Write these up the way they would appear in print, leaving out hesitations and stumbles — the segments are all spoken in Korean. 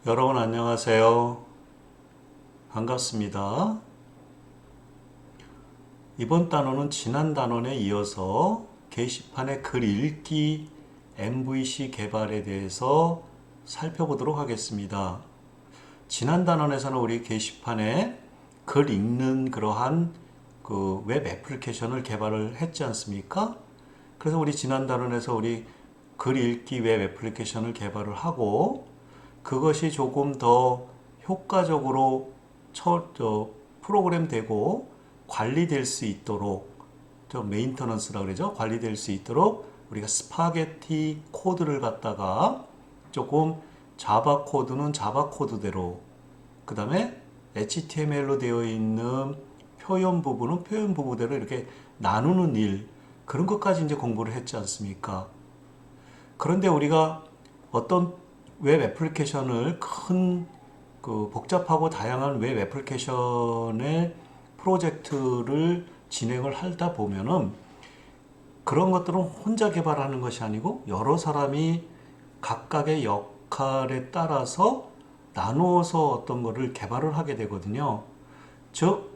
여러분 안녕하세요. 반갑습니다. 이번 단원은 지난 단원에 이어서 게시판의 글 읽기 MVC 개발에 대해서 살펴보도록 하겠습니다. 지난 단원에서는 우리 게시판에 글 읽는 그러한 그 웹 애플리케이션을 개발을 했지 않습니까? 그래서 우리 지난 단원에서 우리 글 읽기 웹 애플리케이션을 개발을 하고 그것이 조금 더 효과적으로 프로그램 되고 관리될 수 있도록 메인터넌스라고 그러죠. 관리될 수 있도록 우리가 스파게티 코드를 갖다가 조금 자바 코드는 자바 코드대로 그 다음에 HTML로 되어 있는 표현 부분은 표현 부분대로 이렇게 나누는 일 그런 것까지 이제 공부를 했지 않습니까? 그런데 우리가 어떤 웹 애플리케이션을 큰 그 복잡하고 다양한 웹 애플리케이션의 프로젝트를 진행을 하다 보면은 그런 것들은 혼자 개발하는 것이 아니고 여러 사람이 각각의 역할에 따라서 나누어서 어떤 것을 개발을 하게 되거든요. 즉,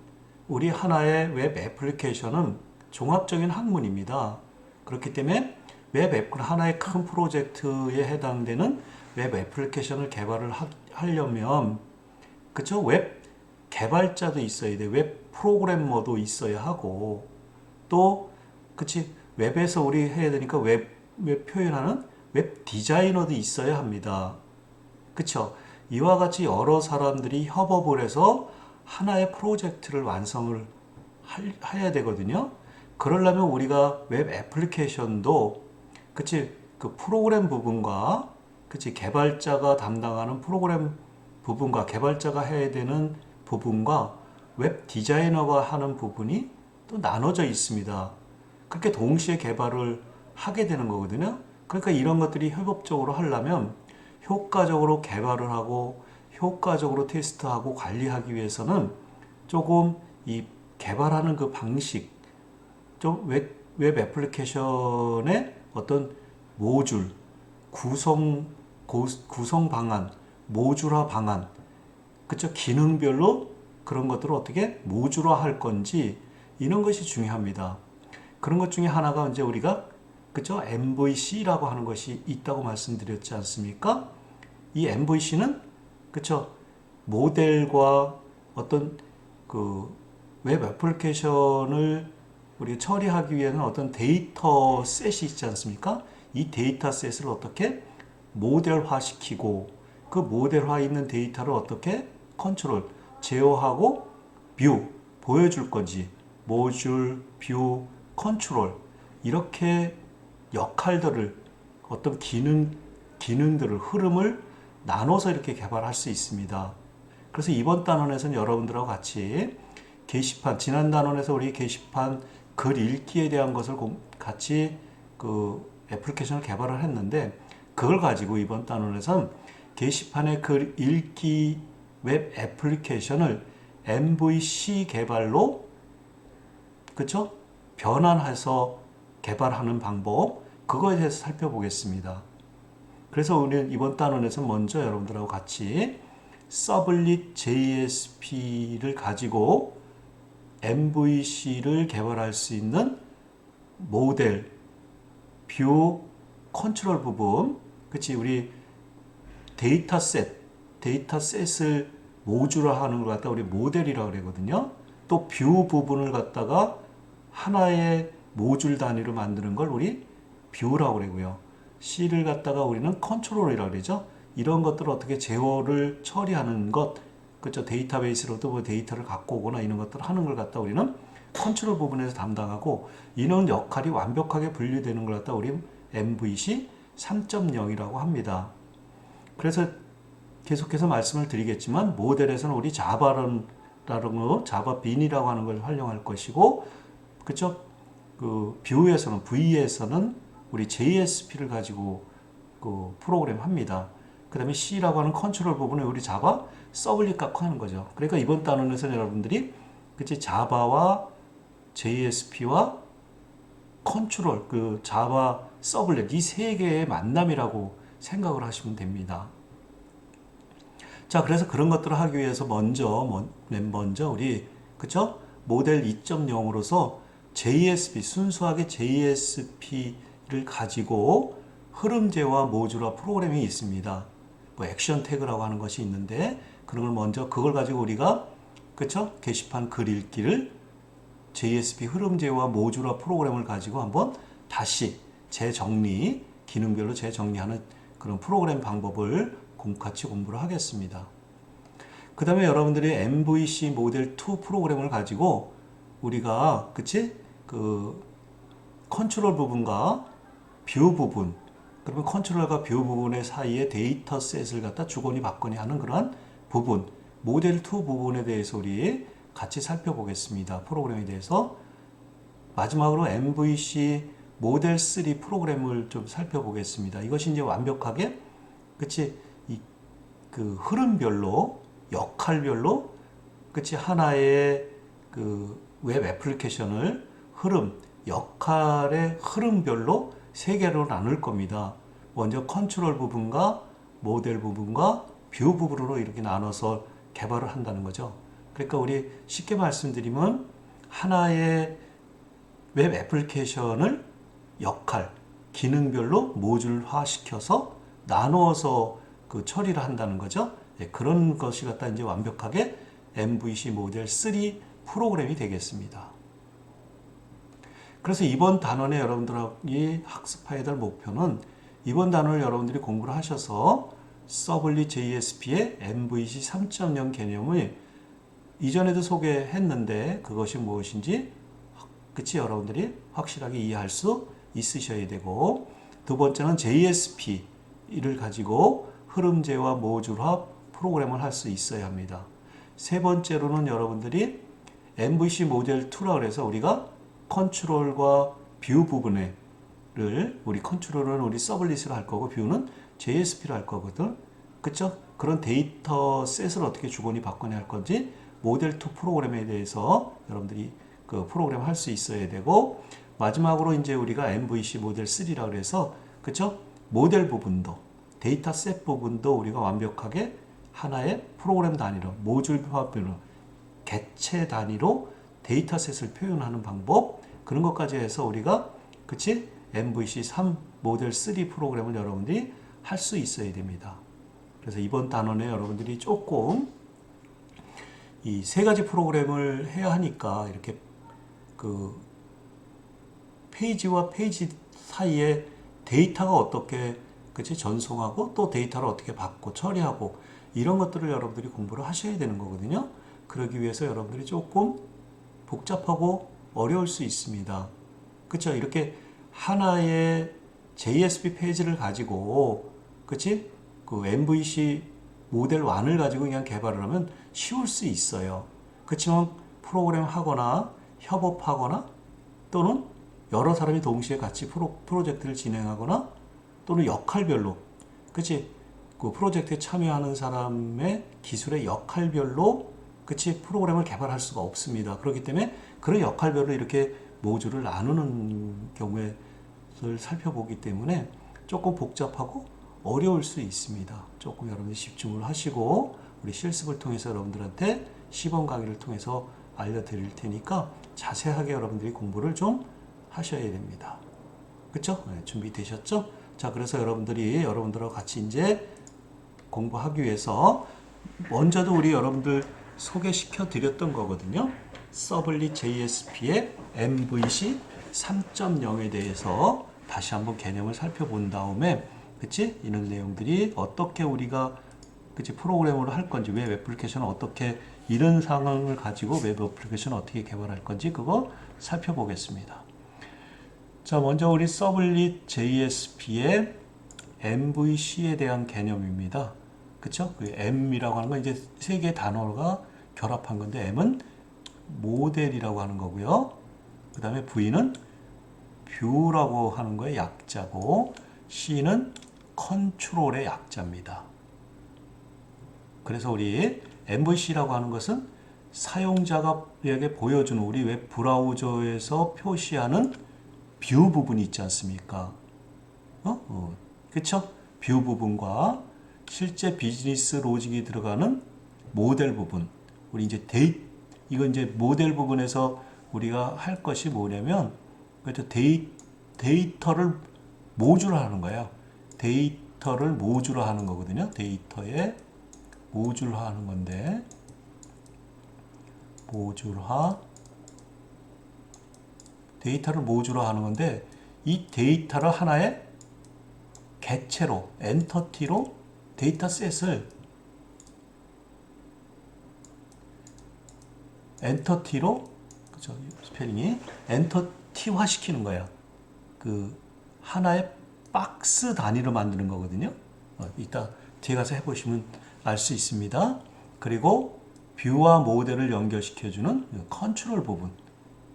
우리 하나의 웹 애플리케이션은 종합적인 학문입니다. 그렇기 때문에 웹 애플 하나의 큰 프로젝트에 해당되는 웹 애플리케이션을 개발을 하려면 그쵸? 웹 개발자도 있어야 돼. 웹 프로그래머도 있어야 하고 또 그치? 웹에서 우리 해야 되니까 웹 표현하는 웹 디자이너도 있어야 합니다. 그쵸? 이와 같이 여러 사람들이 협업을 해서 하나의 프로젝트를 완성을 해야 되거든요. 그러려면 우리가 웹 애플리케이션도 그치? 그 프로그램 부분과 그치? 개발자가 담당하는 프로그램 부분과 개발자가 해야 되는 부분과 웹 디자이너가 하는 부분이 또 나눠져 있습니다. 그렇게 동시에 개발을 하게 되는 거거든요. 그러니까 이런 것들이 협업적으로 하려면 효과적으로 개발을 하고 효과적으로 테스트하고 관리하기 위해서는 조금 이 개발하는 그 방식, 좀 웹 애플리케이션의 어떤 모듈, 구성, 구성 방안, 모듈화 방안, 그쵸? 기능별로 그런 것들을 어떻게 모듈화 할 건지 이런 것이 중요합니다. 그런 것 중에 하나가 이제 우리가 그쵸? MVC라고 하는 것이 있다고 말씀드렸지 않습니까? 이 MVC는 그쵸? 모델과 어떤 그 웹 애플리케이션을 우리 처리하기 위해서는 어떤 데이터 셋이 있지 않습니까? 이 데이터 셋을 어떻게 모델화 시키고 그 모델화 있는 데이터를 어떻게 컨트롤, 제어하고 뷰, 보여줄 건지 모듈, 뷰, 컨트롤 이렇게 역할들을 어떤 기능들을 흐름을 나눠서 이렇게 개발할 수 있습니다. 그래서 이번 단원에서는 여러분들하고 같이 게시판 지난 단원에서 우리 게시판 글 읽기에 대한 것을 같이 그 애플리케이션을 개발을 했는데 그걸 가지고 이번 단원에서는 게시판의 글 읽기 웹 애플리케이션을 MVC 개발로 그쵸? 변환해서 개발하는 방법 그거에 대해서 살펴보겠습니다. 그래서 우리는 이번 단원에서 먼저 여러분들하고 같이 서블릿 JSP를 가지고 MVC를 개발할 수 있는 모델, 뷰, 컨트롤 부분, 그치? 우리 데이터셋을 모듈화하는 걸 갖다 우리 모델이라고 그러거든요. 또 뷰 부분을 갖다가 하나의 모듈 단위로 만드는 걸 우리 뷰라고 그러고요. C를 갖다가 우리는 컨트롤이라고 그러죠. 이런 것들을 어떻게 제어를 처리하는 것, 그렇죠. 데이터베이스로도 뭐 데이터를 갖고 오거나 이런 것들을 하는 걸 갖다 우리는 컨트롤 부분에서 담당하고 이런 역할이 완벽하게 분리되는 걸 갖다 우리 MVC 3.0이라고 합니다. 그래서 계속해서 말씀을 드리겠지만 모델에서는 우리 자바라는 거, 자바 빈이라고 하는 걸 활용할 것이고, 그렇죠? 그 뷰에서는 V에서는 우리 JSP를 가지고 그 프로그램 합니다. 그 다음에 C라고 하는 컨트롤 부분에 우리 자바 서블릿 갖고 하는 거죠. 그러니까 이번 단원에서 여러분들이 그치 자바와 JSP와 컨트롤 그 자바 서블릿 이 세 개의 만남이라고 생각을 하시면 됩니다. 자, 그래서 그런 것들을 하기 위해서 맨 먼저 우리, 그쵸? 모델 2.0으로서 JSP, 순수하게 JSP를 가지고 흐름제와 모듈화 프로그래밍이 있습니다. 뭐 액션 태그라고 하는 것이 있는데, 그런 걸 먼저, 그걸 가지고 우리가, 그쵸? 게시판 글 읽기를 JSP 흐름제와 모듈화 프로그램을 가지고 한번 다시 재정리, 기능별로 재정리하는 그런 프로그램 방법을 같이 공부를 하겠습니다. 그 다음에 여러분들이 MVC 모델 2 프로그램을 가지고 우리가, 그치? 그 컨트롤 부분과 뷰 부분, 그러면 컨트롤과 뷰 부분의 사이에 데이터 셋을 갖다 주거니 받거니 하는 그러한 부분, 모델 2 부분에 대해서 우리 같이 살펴보겠습니다. 프로그램에 대해서. 마지막으로 MVC 모델 3 프로그램을 좀 살펴보겠습니다. 이것이 이제 완벽하게, 그치? 그 흐름별로, 역할별로, 그치? 하나의 그 웹 애플리케이션을 역할의 흐름별로 세 개로 나눌 겁니다. 먼저 컨트롤 부분과 모델 부분과 뷰 부분으로 이렇게 나눠서 개발을 한다는 거죠. 그러니까 우리 쉽게 말씀드리면 하나의 웹 애플리케이션을 역할, 기능별로 모듈화 시켜서 나누어서 그 처리를 한다는 거죠. 네, 그런 것이 갖다 이제 완벽하게 MVC 모델 3 프로그램이 되겠습니다. 그래서 이번 단원에 여러분들이 학습해야 될 목표는 이번 단원을 여러분들이 공부를 하셔서 서블릿 JSP의 MVC 3.0 개념을 이전에도 소개했는데 그것이 무엇인지 그치 여러분들이 확실하게 이해할 수 있으셔야 되고, 두 번째는 JSP를 가지고 흐름제와 모듈화 프로그램을 할 수 있어야 합니다. 세 번째로는 여러분들이 MVC 모델 2라 그래서 우리가 컨트롤과 뷰 부분을 우리 컨트롤은 우리 서블릿을 할 거고 뷰는 JSP를 할 거거든. 그쵸? 그런 데이터 셋을 어떻게 주거니 받거니 할 건지 모델 2 프로그램에 대해서 여러분들이 그 프로그램 할 수 있어야 되고, 마지막으로 이제 우리가 MVC 모델 3라 그래서 그쵸? 모델 부분도 데이터 셋 부분도 우리가 완벽하게 하나의 프로그램 단위로 모듈화별로 객체 단위로 데이터셋을 표현하는 방법, 그런 것까지 해서 우리가 그치? MVC 3 모델 3 프로그램을 여러분들이 할 수 있어야 됩니다. 그래서 이번 단원에 여러분들이 조금 이 세 가지 프로그램을 해야 하니까 이렇게 그 페이지와 페이지 사이에 데이터가 어떻게 그치? 전송하고 또 데이터를 어떻게 받고 처리하고 이런 것들을 여러분들이 공부를 하셔야 되는 거거든요. 그러기 위해서 여러분들이 조금 복잡하고 어려울 수 있습니다. 그쵸? 이렇게 하나의 JSP 페이지를 가지고, 그치? 그 MVC 모델 1을 가지고 그냥 개발을 하면 쉬울 수 있어요. 그렇지만 프로그램 하거나 협업하거나 또는 여러 사람이 동시에 같이 프로젝트를 진행하거나 또는 역할별로, 그치? 그 프로젝트에 참여하는 사람의 기술의 역할별로 그치 프로그램을 개발할 수가 없습니다. 그렇기 때문에 그런 역할별로 이렇게 모듈을 나누는 경우를 살펴보기 때문에 조금 복잡하고 어려울 수 있습니다. 조금 여러분들이 집중을 하시고 우리 실습을 통해서 여러분들한테 시범 강의를 통해서 알려드릴 테니까 자세하게 여러분들이 공부를 좀 하셔야 됩니다. 그쵸? 네, 준비되셨죠? 자, 그래서 여러분들하고 같이 이제 공부하기 위해서 먼저도 우리 여러분들 소개시켜 드렸던 거거든요. 서블릿 JSP의 MVC 3.0에 대해서 다시 한번 개념을 살펴본 다음에, 그치? 이런 내용들이 어떻게 우리가, 그치? 프로그램으로 할 건지, 웹 애플리케이션을 어떻게, 이런 상황을 가지고 웹 애플리케이션을 어떻게 개발할 건지, 그거 살펴보겠습니다. 자, 먼저 우리 서블릿 JSP의 MVC에 대한 개념입니다. 그쵸? 그 M이라고 하는 건 이제 세 개의 단어가 결합한 건데, M은 모델이라고 하는 거고요. 그 다음에 V는 뷰라고 하는 거의 약자고, C는 컨트롤의 약자입니다. 그래서 우리 MVC라고 하는 것은 사용자에게 보여주는 우리 웹 브라우저에서 표시하는 뷰 부분이 있지 않습니까? 그쵸? 뷰 부분과 실제 비즈니스 로직이 들어가는 모델 부분. 우리 이제 이거 이제 모델 부분에서 우리가 할 것이 뭐냐면, 그래서 데이터를 모듈화하는 거예요. 데이터를 모듈화하는 거거든요. 데이터에 모듈화하는 건데, 데이터를 모듈화하는 건데, 이 데이터를 하나의 객체로, 엔터티로 데이터셋을 그죠? 스펠링이 엔터티화 시키는 거야. 그 하나의 박스 단위로 만드는 거거든요. 이따 뒤에 가서 해보시면 알 수 있습니다. 그리고 뷰와 모델을 연결시켜주는 컨트롤 부분.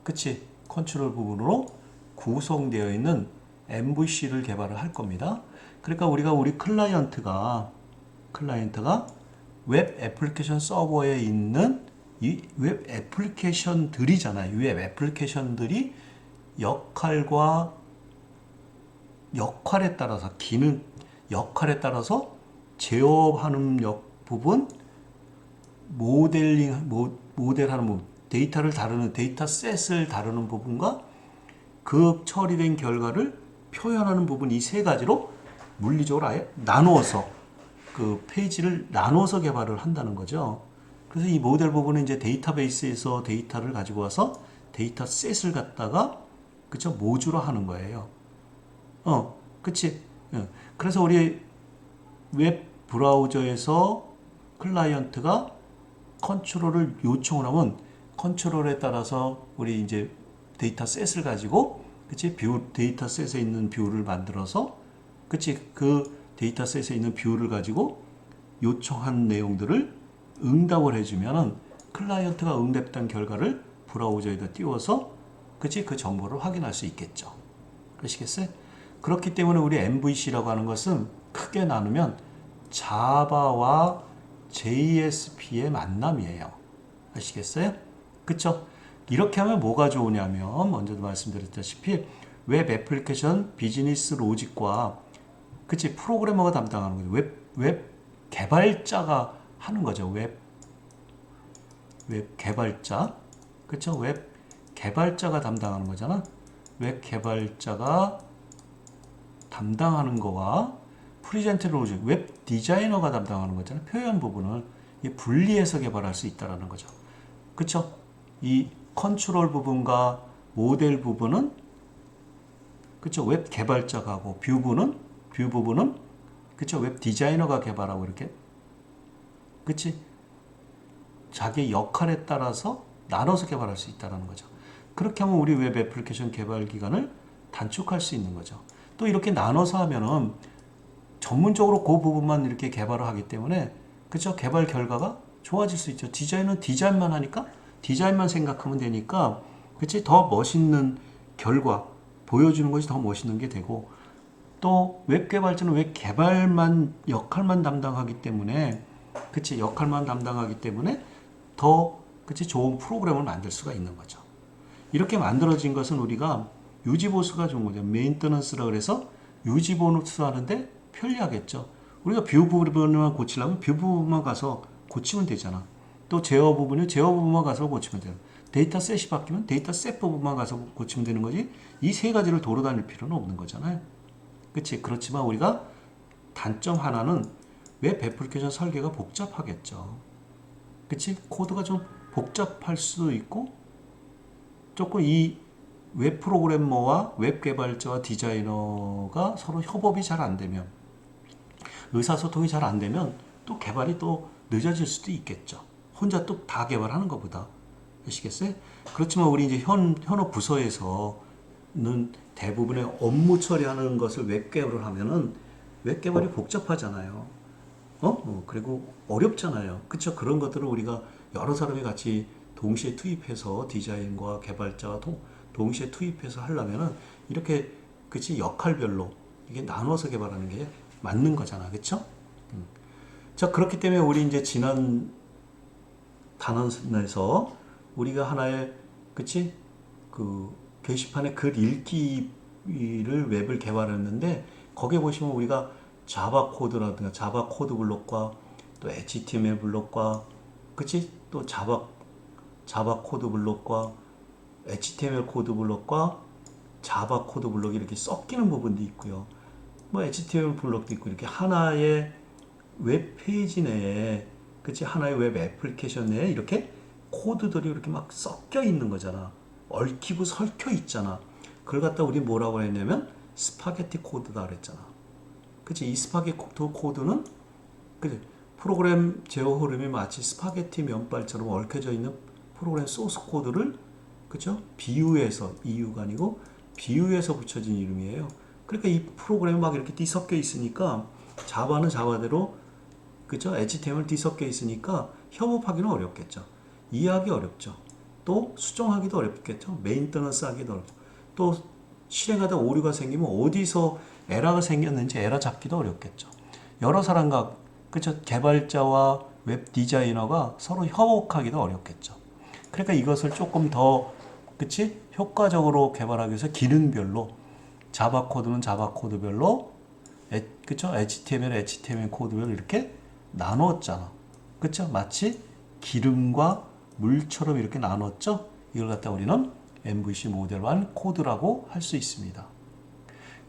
그치? 컨트롤 부분으로 구성되어 있는 MVC를 개발을 할 겁니다. 그러니까 우리 클라이언트가 웹 애플리케이션 서버에 있는 이 웹 애플리케이션들이잖아요. 웹 애플리케이션들이 역할에 따라서 역할에 따라서 제어하는 부분, 모델하는 부분, 데이터를 다루는 데이터셋을 다루는 부분과 그 처리된 결과를 표현하는 부분, 이 세 가지로 물리적으로 아예 나누어서 그 페이지를 나누어서 개발을 한다는 거죠. 그래서 이 모델 부분은 이제 데이터베이스에서 데이터를 가지고 와서 데이터셋을 갖다가 그쵸 모듈화 하는 거예요. 그치? 그래서 우리 웹 브라우저에서 클라이언트가 컨트롤을 요청을 하면 컨트롤에 따라서 우리 이제 데이터셋을 가지고 그치? 데이터셋에 있는 뷰를 만들어서 그치? 그 데이터셋에 있는 뷰를 가지고 요청한 내용들을 응답을 해주면은 클라이언트가 응답한 결과를 브라우저에다 띄워서 그치? 그 정보를 확인할 수 있겠죠. 그러시겠어요? 그렇기 때문에 우리 MVC라고 하는 것은 크게 나누면 자바와 JSP의 만남이에요. 아시겠어요? 그쵸? 이렇게 하면 뭐가 좋으냐면 먼저도 말씀드렸다시피 웹 애플리케이션 비즈니스 로직과 그치 프로그래머가 담당하는 거죠. 웹 개발자가 하는 거죠. 웹 개발자. 그쵸? 웹 개발자가 담당하는 거잖아. 웹 개발자가 담당하는 거와 프리젠트 로직, 웹 디자이너가 담당하는 거잖아요. 표현 부분을 분리해서 개발할 수 있다는 거죠. 그쵸? 이 컨트롤 부분과 모델 부분은 그쵸? 웹 개발자가 하고 뷰 부분은 그쵸? 웹 디자이너가 개발하고 이렇게 그치? 자기 역할에 따라서 나눠서 개발할 수 있다는 거죠. 그렇게 하면 우리 웹 애플리케이션 개발 기간을 단축할 수 있는 거죠. 또 이렇게 나눠서 하면은 전문적으로 그 부분만 이렇게 개발을 하기 때문에 그쵸? 개발 결과가 좋아질 수 있죠. 디자인은 디자인만 하니까 디자인만 생각하면 되니까 그치? 더 멋있는 결과 보여주는 것이 더 멋있는 게 되고 또 웹 개발자는 웹 개발만 역할만 담당하기 때문에 그치? 역할만 담당하기 때문에 더 그치? 좋은 프로그램을 만들 수가 있는 거죠. 이렇게 만들어진 것은 우리가 유지보수가 좋은 거죠. 메인터넌스라 그래서 유지보수 하는데 편리하겠죠. 우리가 뷰 부분만 고치려면 뷰 부분만 가서 고치면 되잖아. 또 제어 부분은 제어 부분만 가서 고치면 돼요. 데이터셋이 바뀌면 데이터셋 부분만 가서 고치면 되는 거지. 이 세 가지를 돌아다닐 필요는 없는 거잖아요. 그치? 그렇지만 우리가 단점 하나는 웹 애플리케이션 설계가 복잡하겠죠. 그치? 코드가 좀 복잡할 수도 있고 조금 이 웹 프로그래머와 웹 개발자와 디자이너가 서로 협업이 잘 안 되면 의사소통이 잘 안 되면 또 개발이 또 늦어질 수도 있겠죠. 혼자 또 다 개발하는 것보다. 아시겠어요? 그렇지만 우리 이제 현업 부서에서는 대부분의 업무 처리하는 것을 웹 개발을 하면은 웹 개발이 복잡하잖아요. 그리고 어렵잖아요. 그쵸? 그런 것들을 우리가 여러 사람이 같이 동시에 투입해서 디자인과 개발자와 동시에 투입해서 하려면은 이렇게 그치 역할별로 이게 나눠서 개발하는 게 맞는 거잖아. 그쵸? 자, 그렇기 때문에 우리 이제 지난 단원에서 우리가 하나의 그치 그 게시판에 글 읽기를 웹을 개발했는데 거기에 보시면 우리가 자바 코드라든가 자바 코드 블록과 또 HTML 블록과 그치? 또 자바 코드 블록과 HTML 코드 블록과 자바 코드 블록이 이렇게 섞이는 부분도 있고요. 뭐 HTML 블록도 있고 이렇게 하나의 웹페이지 내에 그치? 하나의 웹 애플리케이션 내에 이렇게 코드들이 이렇게 막 섞여 있는 거잖아. 얽히고 설켜 있잖아. 그걸 갖다 우리 뭐라고 했냐면 스파게티 코드다 그랬잖아. 그치? 이 스파게티 코드는 그치? 프로그램 제어 흐름이 마치 스파게티 면발처럼 얽혀져 있는 프로그램 소스 코드를 그죠? 비유해서 이유가 아니고 비유해서 붙여진 이름이에요. 그러니까 이 프로그램이 막 이렇게 뒤섞여 있으니까 자바는 자바대로 그죠? HTML 뒤섞여 있으니까 협업하기는 어렵겠죠. 이해하기 어렵죠. 또 수정하기도 어렵겠죠. 메인터넌스 하기도 어렵죠. 또 실행하다 오류가 생기면 어디서 에러가 생겼는지 에러 잡기도 어렵겠죠. 여러 사람과 그죠? 개발자와 웹 디자이너가 서로 협업하기도 어렵겠죠. 그러니까 이것을 조금 더 그치? 효과적으로 개발하기 위해서 기능별로 자바 코드는 자바 코드별로 그쵸? HTML 코드별로 이렇게 나눴잖아. 그쵸? 마치 기름과 물처럼 이렇게 나눴죠? 이걸 갖다 우리는 MVC 모델1 코드라고 할 수 있습니다.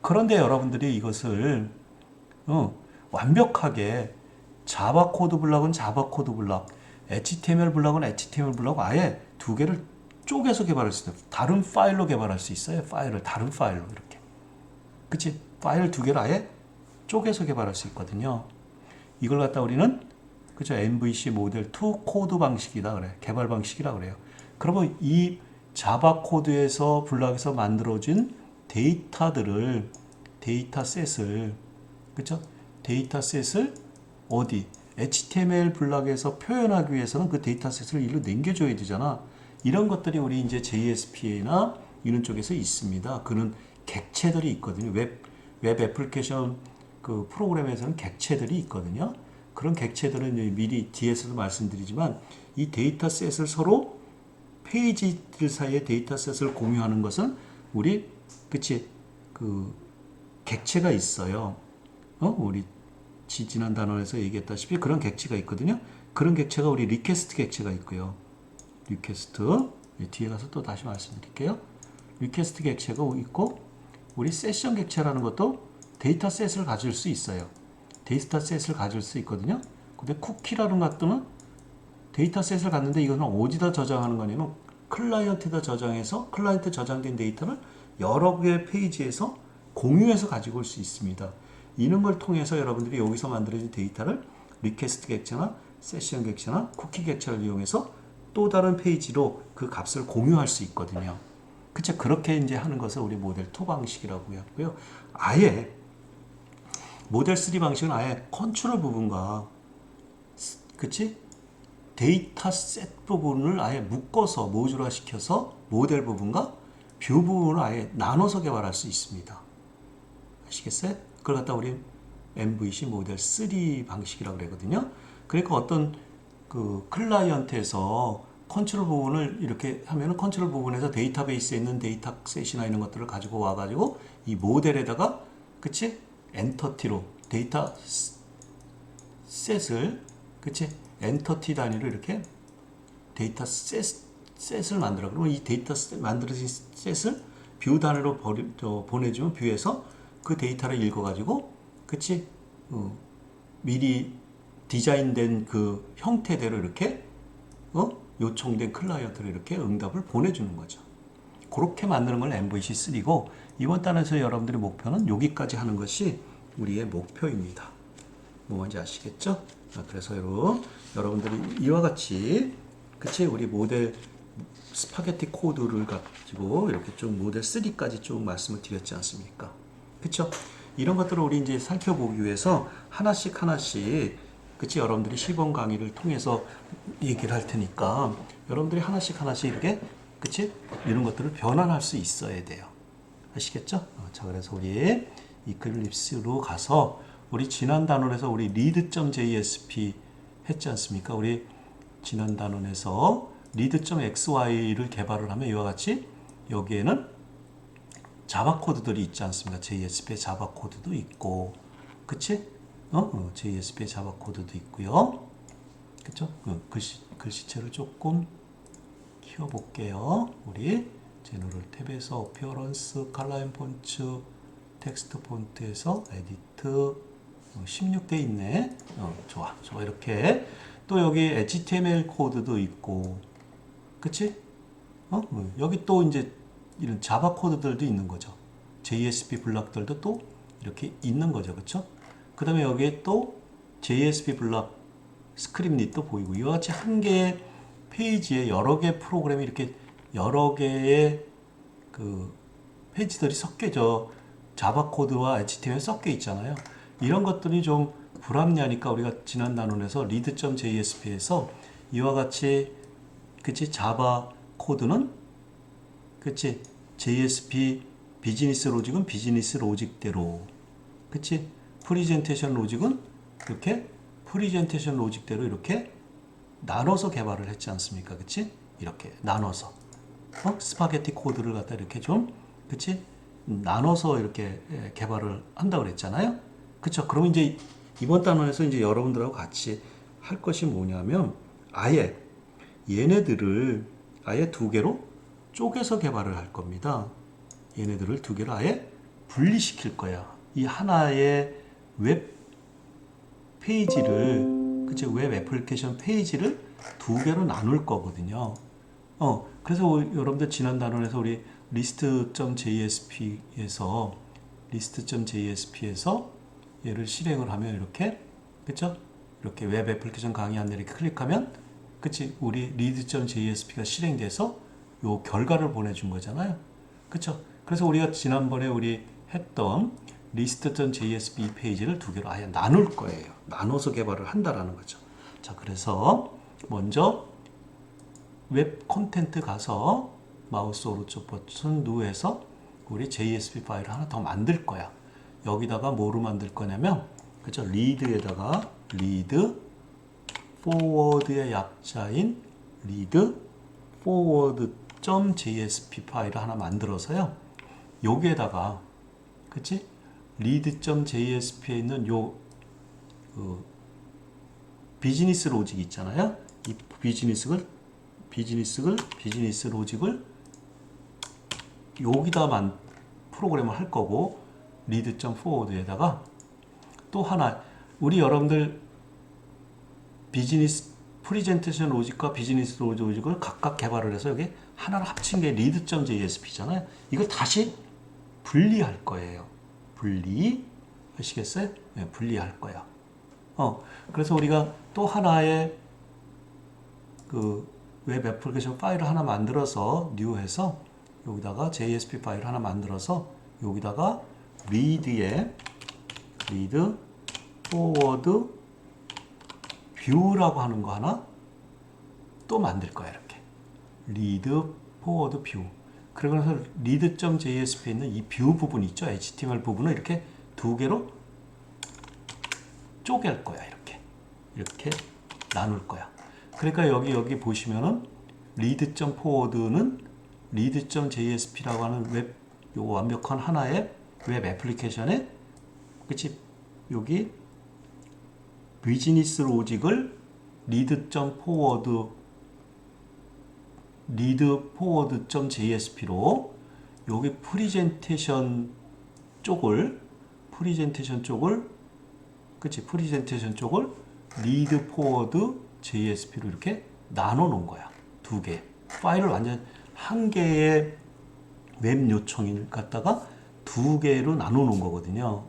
그런데 여러분들이 이것을 완벽하게 자바 코드 블록은 자바 코드 블록, HTML 블록은 HTML 블록 아예 두 개를 쪼개서 개발할 수 있어요. 다른 파일로 개발할 수 있어요. 파일을 다른 파일로 이렇게. 그치? 파일 두 개를 아예 쪼개서 개발할 수 있거든요. 이걸 갖다 우리는 그죠? MVC 모델 2 코드 방식이다 그래. 개발 방식이라 그래요. 그러면 이 자바 코드에서 블록에서 만들어진 데이터들을 데이터셋을 그죠? 데이터셋을 어디 HTML 블록에서 표현하기 위해서는 그 데이터셋을 일로 남겨줘야 되잖아. 이런 것들이 우리 이제 JSP나 이런 쪽에서 있습니다. 그런 객체들이 있거든요. 웹 애플리케이션 그 프로그램에서는 객체들이 있거든요. 그런 객체들은 미리 뒤에서도 말씀드리지만 이 데이터셋을 서로 페이지들 사이에 데이터셋을 공유하는 것은 우리 그치 그 객체가 있어요. 우리 지난 단원에서 얘기했다시피 그런 객체가 있거든요. 그런 객체가 우리 리퀘스트 객체가 있고요. 리퀘스트 뒤에 가서 또 다시 말씀드릴게요. 리퀘스트 객체가 있고 우리 세션 객체라는 것도 데이터셋을 가질 수 있어요. 데이터셋을 가질 수 있거든요. 근데 쿠키라는 것들은 데이터셋을 갖는데 이거는 어디다 저장하는 거냐면 클라이언트에다 저장해서 클라이언트 저장된 데이터를 여러 개의 페이지에서 공유해서 가지고 올 수 있습니다. 이런 걸 통해서 여러분들이 여기서 만들어진 데이터를 리퀘스트 객체나 세션 객체나 쿠키 객체를 이용해서 또 다른 페이지로 그 값을 공유할 수 있거든요. 그쵸? 그렇게 이제 하는 것을 우리 모델 2 방식이라고 하고요. 아예 모델 3 방식은 아예 컨트롤 부분과 그치? 데이터셋 부분을 아예 묶어서 모듈화 시켜서 모델 부분과 뷰 부분을 아예 나눠서 개발할 수 있습니다. 아시겠어요? 그걸 갖다 우리 MVC 모델 3 방식이라고 그러거든요. 그러니까 어떤 그 클라이언트에서 컨트롤 부분을 이렇게 하면은 컨트롤 부분에서 데이터베이스에 있는 데이터셋이나 이런 것들을 가지고 와가지고 이 모델에다가 그치? 엔터티로 데이터 셋을 그치? 엔터티 단위로 이렇게 데이터 셋을 만들어. 그러면 이 데이터 만들어진 셋을 뷰 단위로 보내주면 뷰에서 그 데이터를 읽어가지고 그치? 미리 디자인된 그 형태대로 이렇게 요청된 클라이언트로 이렇게 응답을 보내주는 거죠. 그렇게 만드는 걸 MVC3고 이번 단에서 여러분들의 목표는 여기까지 하는 것이 우리의 목표입니다. 뭔지 아시겠죠? 그래서 여러분들이 이와 같이 그치 우리 모델 스파게티 코드를 가지고 이렇게 좀 모델 3까지 좀 말씀을 드렸지 않습니까? 그쵸? 이런 것들을 우리 이제 살펴보기 위해서 하나씩 그치 여러분들이 시범 강의를 통해서 얘기를 할 테니까 여러분들이 하나씩 이렇게 그치 이런 것들을 변환할 수 있어야 돼요. 아시겠죠? 자 그래서 우리 이클립스로 가서 우리 지난 단원에서 우리 read.jsp 했지 않습니까? 우리 지난 단원에서 read.xy를 개발을 하면 이와 같이 여기에는 자바 코드들이 있지 않습니까? JSP의 자바 코드도 있고 그치? JSP의 자바 코드도 있고요. 그쵸? 글씨체를 조금 키워볼게요. 우리 제너럴 탭에서 어피어런스, 칼라 앤 폰츠, 텍스트 폰트에서 에디트 16대 있네. 좋아. 이렇게. 또 여기 HTML 코드도 있고, 그치? 여기 또 이제 이런 자바 코드들도 있는 거죠. JSP 블럭들도 또 이렇게 있는 거죠. 그쵸? 그 다음에 여기에 또 JSP 블럭 스크립릿도 보이고, 이와 같이 한 개의 페이지에 여러 개의 프로그램이 이렇게 여러 개의 그 페이지들이 섞여져 자바 코드와 HTML 섞여 있잖아요. 이런 것들이 좀 불합리하니까 우리가 지난 단원에서 read.jsp에서 이와 같이 그치 자바 코드는 그치 JSP 비즈니스 로직은 비즈니스 로직대로 그치 프리젠테이션 로직은 이렇게 프리젠테이션 로직대로 이렇게 나눠서 개발을 했지 않습니까? 그치 이렇게 나눠서 스파게티 코드를 갖다 이렇게 좀 그치 나눠서 이렇게 개발을 한다고 그랬잖아요. 그쵸? 그럼 이제 이번 단원에서 이제 여러분들하고 같이 할 것이 뭐냐면 아예 얘네들을 아예 두 개로 쪼개서 개발을 할 겁니다. 얘네들을 두 개로 아예 분리시킬 거야. 이 하나의 웹 페이지를 그치 웹 애플리케이션 페이지를 두 개로 나눌 거거든요. 그래서 여러분들 지난 단원에서 우리 list.jsp에서 얘를 실행을 하면 이렇게 그쵸? 이렇게 웹 애플리케이션 강의 안내를 이렇게 클릭하면 그치? 우리 read.jsp가 실행돼서 요 결과를 보내준 거잖아요. 그쵸? 그래서 우리가 지난번에 우리 했던 list.jsp 페이지를 두 개로 아예 나눌 거예요. 나눠서 개발을 한다라는 거죠. 자, 그래서 먼저 웹 콘텐트 가서 마우스 오른쪽 버튼 누에서 우리 JSP 파일을 하나 더 만들 거야. 여기다가 뭐로 만들 거냐면 그죠? 리드에다가 리드 포워드의 약자인 리드 forward.jsp 파일을 하나 만들어서요. 여기에다가 그치? read.jsp에 있는 요 비즈니스 로직 있잖아요. 이 비즈니스 로직을 여기다만 프로그램을 할 거고 read.forward에다가 또 하나 우리 여러분들 비즈니스 프리젠테이션 로직과 비즈니스 로직을 각각 개발을 해서 여기 하나를 합친 게 read.jsp잖아요. 이걸 다시 분리할 거예요. 아시겠어요? 네, 분리할 거야. 그래서 우리가 또 하나의 그 웹 애플리케이션 파일을 하나 만들어서 뉴해서 여기다가 JSP 파일 하나 만들어서 여기다가 read forward view라고 하는 거 하나 또 만들 거야. 이렇게 read forward view. 그래서 read.jsp에 있는 이 view 부분 있죠. HTML 부분을 이렇게 두 개로 쪼갤 거야. 이렇게 나눌 거야. 그러니까 여기 보시면은 read.forward는 read.jsp라고 하는 웹 요 완벽한 하나의 웹 애플리케이션에 그치 여기 비즈니스 로직을 read.forward.jsp로 여기 프리젠테이션 쪽을 read forward JSP로 이렇게 나눠 놓은 거야. 두 개. 파일을 완전 한 개의 웹 요청을 갖다가 두 개로 나눠 놓은 거거든요.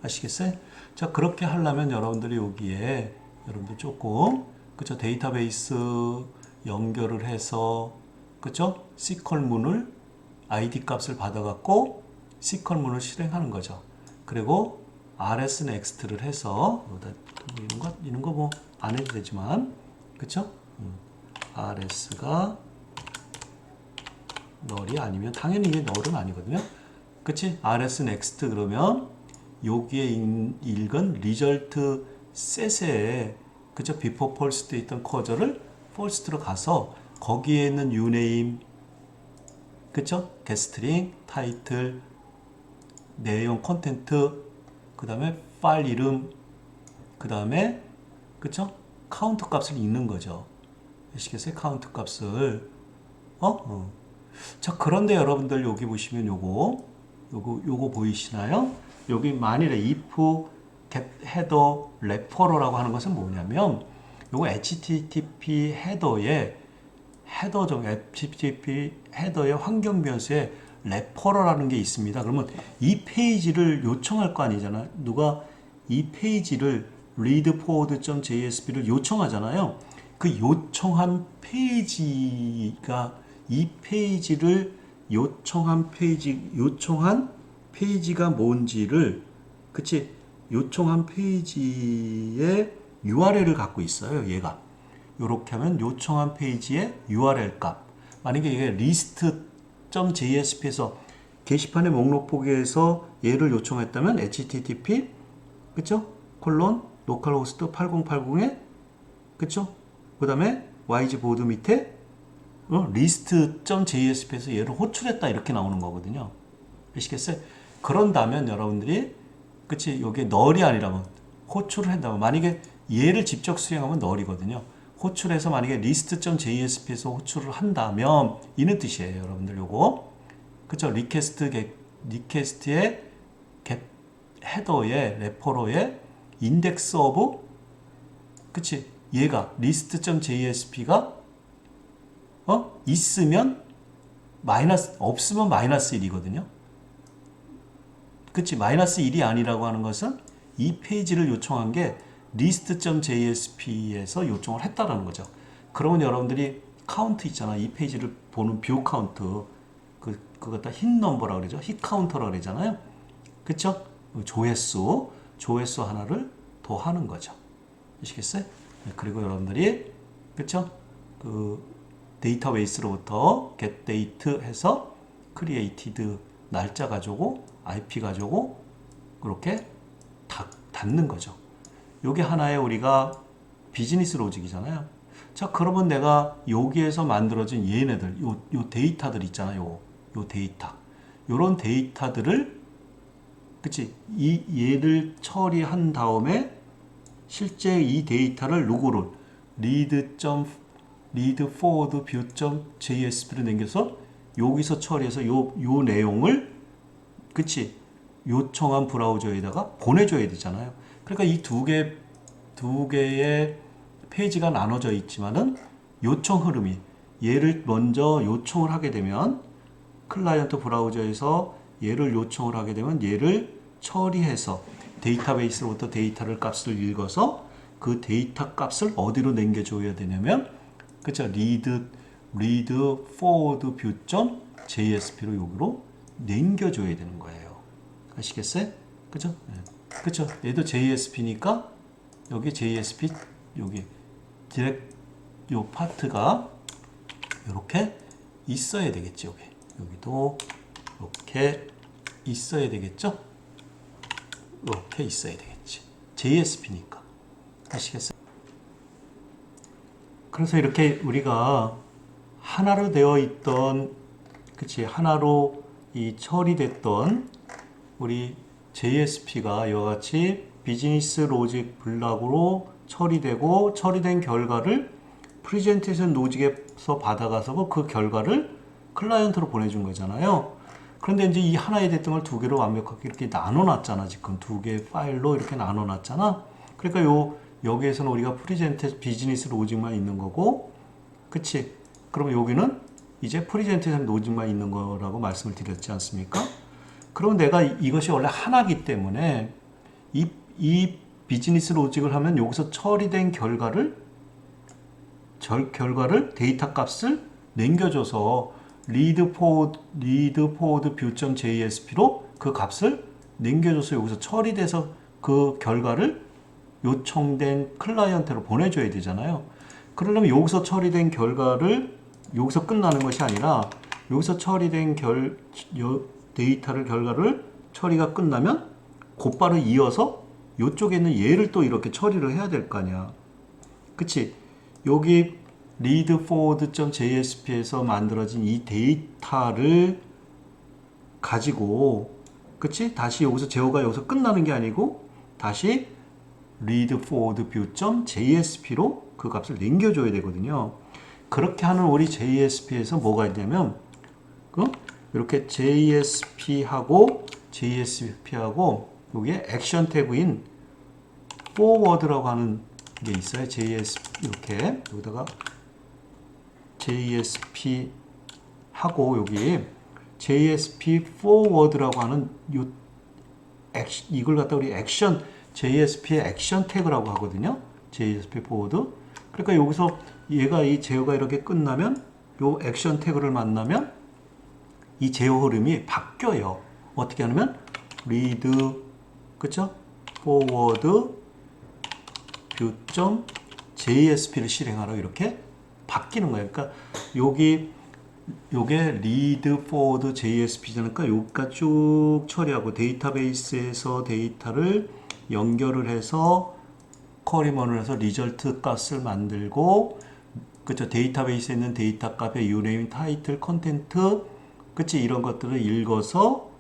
아시겠어요? 자, 그렇게 하려면 여러분들이 여기에 여러분들 조금 그쵸? 데이터베이스 연결을 해서 그쵸? SQL 문을 ID 값을 받아 갖고 SQL 문을 실행하는 거죠. 그리고 rs next를 해서 이런 거 뭐 안 해도 되지만 그쵸? rs가 null이 아니면 당연히 이게 null은 아니거든요. 그치? rs next 그러면 여기에 읽은 result set에 그쵸? before false 때 있던 커저를 false로 가서 거기에 있는 uname 그쵸? getString, 타이틀, 내용 콘텐트 그 다음에 파일 이름 그 다음에 그쵸? 카운트 값을 읽는 거죠. 아시겠어요? 카운트 값을 자, 그런데 여러분들 여기 보시면 요거 보이시나요? 여기 만일에 if get header referral라고 하는 것은 뭐냐면 요거 HTTP HTTP 헤더의 환경 변수에 레퍼럴이라는 게 있습니다. 그러면 이 페이지를 요청할 거 아니잖아요. 누가 이 페이지를 readforward.jsp를 요청하잖아요. 그 요청한 페이지가 이 페이지를 요청한 페이지가 뭔지를 그치? 요청한 페이지의 URL을 갖고 있어요. 얘가 이렇게 하면 요청한 페이지의 URL 값. 만약에 이게 list.jsp에서 게시판의 목록 포기에서 얘를 요청했다면 http 그쵸? 콜론 로컬호스트 8080에 그쵸? 그 다음에 yg 보드 밑에 list.jsp에서 얘를 호출했다 이렇게 나오는 거거든요. 아시겠어요? 그런다면 여러분들이 그치? 여기에 널이 아니라면 호출을 한다면 만약에 얘를 직접 수행하면 널이거든요. 호출해서 만약에 list.jsp에서 호출을 한다면 이는 뜻이에요. 여러분들 요거 그쵸? 리퀘스트의 헤더에 레퍼러에 인덱스 오브 그치? 얘가 list.jsp가 있으면 없으면 -1이거든요. 그치? -1이 아니라고 하는 것은 이 페이지를 요청한 게 list.jsp에서 요청을 했다라는 거죠. 그러면 여러분들이 카운트 있잖아. 이 페이지를 보는 뷰 카운트. 그거 다 힛 넘버라고 그러죠. 힛 카운터라고 그러잖아요. 그쵸? 조회수 하나를 더 하는 거죠. 아시겠어요? 그리고 여러분들이 그쵸? 그 데이터베이스로부터 get date 해서 created 날짜 가지고 IP 가지고 그렇게 닫는 거죠. 요게 하나의 우리가 비즈니스 로직이잖아요. 자, 그러면 내가 여기에서 만들어진 얘네들, 요 데이터들 있잖아요. 요 데이터. 요런 데이터들을, 그치? 얘를 처리한 다음에 실제 이 데이터를 누구를 read forward view.jsp로 남겨서 여기서 처리해서 요 내용을, 그치? 요청한 브라우저에다가 보내줘야 되잖아요. 그러니까 이 두 개의 페이지가 나눠져 있지만은 요청 흐름이 얘를 먼저 요청을 하게 되면 클라이언트 브라우저에서 얘를 요청을 하게 되면 얘를 처리해서 데이터베이스로부터 데이터를 값을 읽어서 그 데이터 값을 어디로 남겨줘야 되냐면 그쵸? read forward view.jsp로 여기로 남겨줘야 되는 거예요. 아시겠어요? 그죠? 네. 그쵸? 얘도 JSP니까 여기 JSP 여기 디렉 요 파트가 이렇게 있어야 되겠죠. 여기도 이렇게 있어야 되겠죠? 이렇게 있어야 되겠지. JSP니까. 아시겠어요? 그래서 이렇게 우리가 하나로 되어 있던 그치? 하나로 이 처리됐던 우리 JSP가 이와 같이 비즈니스 로직 블록으로 처리되고 처리된 결과를 프레젠테이션 로직에서 받아가서 그 결과를 클라이언트로 보내준 거잖아요. 그런데 이제 이 하나의 대등을 두 개로 완벽하게 이렇게 나눠놨잖아. 지금 두 개의 파일로 이렇게 나눠놨잖아. 그러니까 여기에서는 우리가 비즈니스 로직만 있는 거고, 그치? 그럼 여기는 이제 프레젠테이션 로직만 있는 거라고 말씀을 드렸지 않습니까? 그럼 내가 이것이 원래 하나기 때문에 이 비즈니스 로직을 하면 여기서 처리된 결과를 데이터 값을 남겨줘서 read forward view.jsp로 그 값을 남겨줘서 여기서 처리돼서 그 결과를 요청된 클라이언트로 보내줘야 되잖아요. 그러려면 여기서 처리된 결과를 여기서 끝나는 것이 아니라 여기서 처리된 결과를 처리가 끝나면 곧바로 이어서 이쪽에 있는 얘를 또 이렇게 처리를 해야 될 거 아니야. 그치? 여기 readforward.jsp에서 만들어진 이 데이터를 가지고 그치? 다시 여기서 제어가 여기서 끝나는 게 아니고 다시 read forward view.jsp로 그 값을 남겨줘야 되거든요. 그렇게 하는 우리 JSP에서 뭐가 있냐면 이렇게 JSP하고 여기에 액션 태그인 forward라고 하는 게 있어요. 이렇게 여기다가 JSP 하고 여기 JSP forward라고 하는 이걸 갖다 우리 액션 JSP의 액션 태그라고 하거든요. JSP forward. 그러니까 여기서 이 제어가 이렇게 끝나면 요 액션 태그를 만나면 이 제어 흐름이 바뀌어요. 어떻게 하냐면 read 그쵸? forward view.jsp를 실행하라 이렇게 바뀌는 거예요. 그러니까 요게 read forward JSP잖아요. 그러니까 여기까지 쭉 처리하고 데이터베이스에서 데이터를 연결을 해서 쿼리먼을 해서 리절트 값을 만들고 그쵸? 데이터베이스에 있는 데이터 값의 유네임, 타이틀, 컨텐트 그치? 이런 것들을 읽어서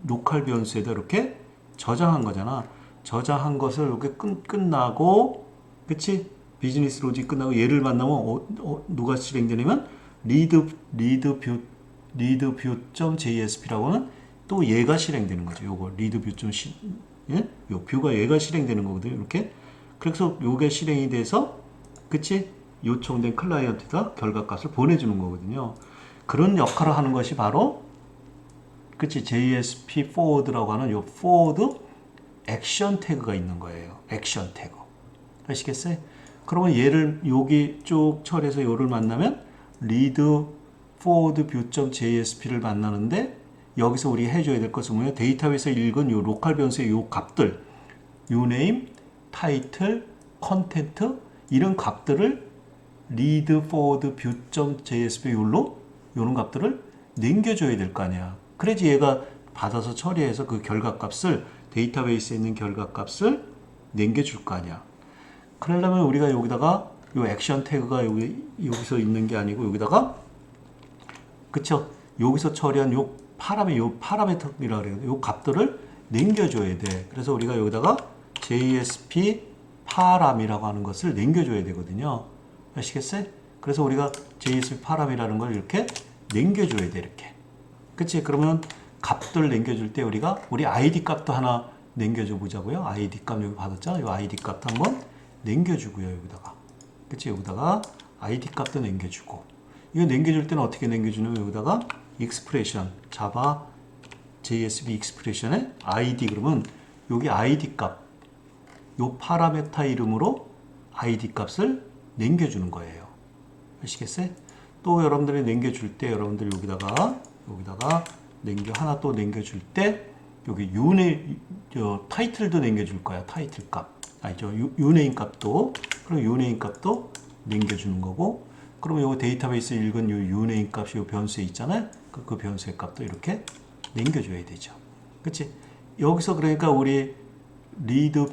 로컬 변수에다 이렇게 저장한 거잖아. 저장한 것을 이렇게 끝나고 그치? 비즈니스 로직 끝나고 얘를 만나면 누가 실행되냐면 read view.jsp라고는 또 얘가 실행되는 거죠. 요거 read view. 예? 요 뷰가 얘가 실행되는 거거든요. 이렇게. 그래서 요게 실행이 돼서 그치? 요청된 클라이언트가 결과값을 보내주는 거거든요. 그런 역할을 하는 것이 바로 그치? JSP forward라고 하는 요 forward 액션 태그가 있는 거예요. 액션 태그. 아시겠어요? 그러면 얘를 여기 쭉 처리해서 요를 만나면 read forward view.jsp를 만나는데 여기서 우리 해줘야 될 것은 뭐예요? 데이터베이스에 읽은 요 로컬 변수의 요 값들 uname, 타이틀, 컨텐트 이런 값들을 read forward view.jsp 요런 값들을 남겨줘야 될 거 아니야. 그래야지 얘가 받아서 처리해서 그 결과값을 데이터베이스에 있는 결과값을 남겨줄 거 아니야. 그러려면 우리가 여기다가 요 액션 태그가 여기서 있는 게 아니고 여기다가 그쵸? 여기서 처리한 요 파라미터이라고 그래요. 요 값들을 남겨줘야 돼. 그래서 우리가 여기다가 JSP 파람이라고 하는 것을 남겨줘야 되거든요. 아시겠어요? 그래서 우리가 JSP 파람이라는 걸 이렇게 남겨줘야 돼. 이렇게. 그치? 그러면 값들 남겨줄 때 우리 ID 값도 하나 남겨줘 보자고요. ID 값 여기 받았죠? 요 ID 값도 한번 남겨주고요. 여기다가. 그치? 여기다가 ID 값도 남겨주고. 이거 남겨줄 때는 어떻게 남겨주냐면 여기다가 expression, 자바 JSP expression의 ID 그러면 여기 ID 값, 요 파라메타 이름으로 ID 값을 남겨주는 거예요. 아시겠어요? 또 여러분들이 남겨줄 때 여러분들 여기다가 하나 또 남겨줄 때 여기 타이틀도 남겨줄 거야. 타이틀 값. 아니죠. 유네임 값도. 그럼 유네임 값도 남겨주는 거고. 그럼 요 데이터베이스 읽은 요 유네임 값이 요 변수에 있잖아요. 그 변수의 값도 이렇게 남겨줘야 되죠. 그치? 여기서 그러니까 우리 read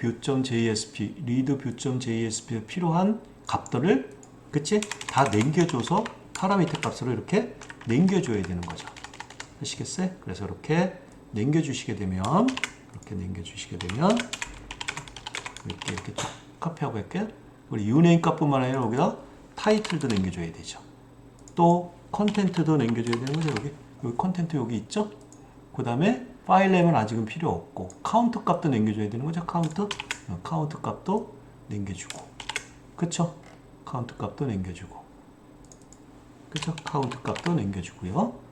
view.jsp에 필요한 값들을 그치? 다 남겨줘서 파라미터 값으로 이렇게 남겨줘야 되는 거죠. 아시겠어요? 그래서 이렇게 남겨주시게 되면 이렇게 쭉 카피하고 할게요. 우리 유네임 값뿐만 아니라 여기다 타이틀도 남겨줘야 되죠. 또 컨텐트도 남겨줘야 되는 거죠. 여기 컨텐트 여기 있죠? 그 다음에 파일 네임은 아직은 필요 없고 카운트 값도 남겨줘야 되는 거죠. 카운트 값도 남겨주고 그쵸? 카운트 값도 남겨주고 그쵸? 카운트 값도 남겨주고요.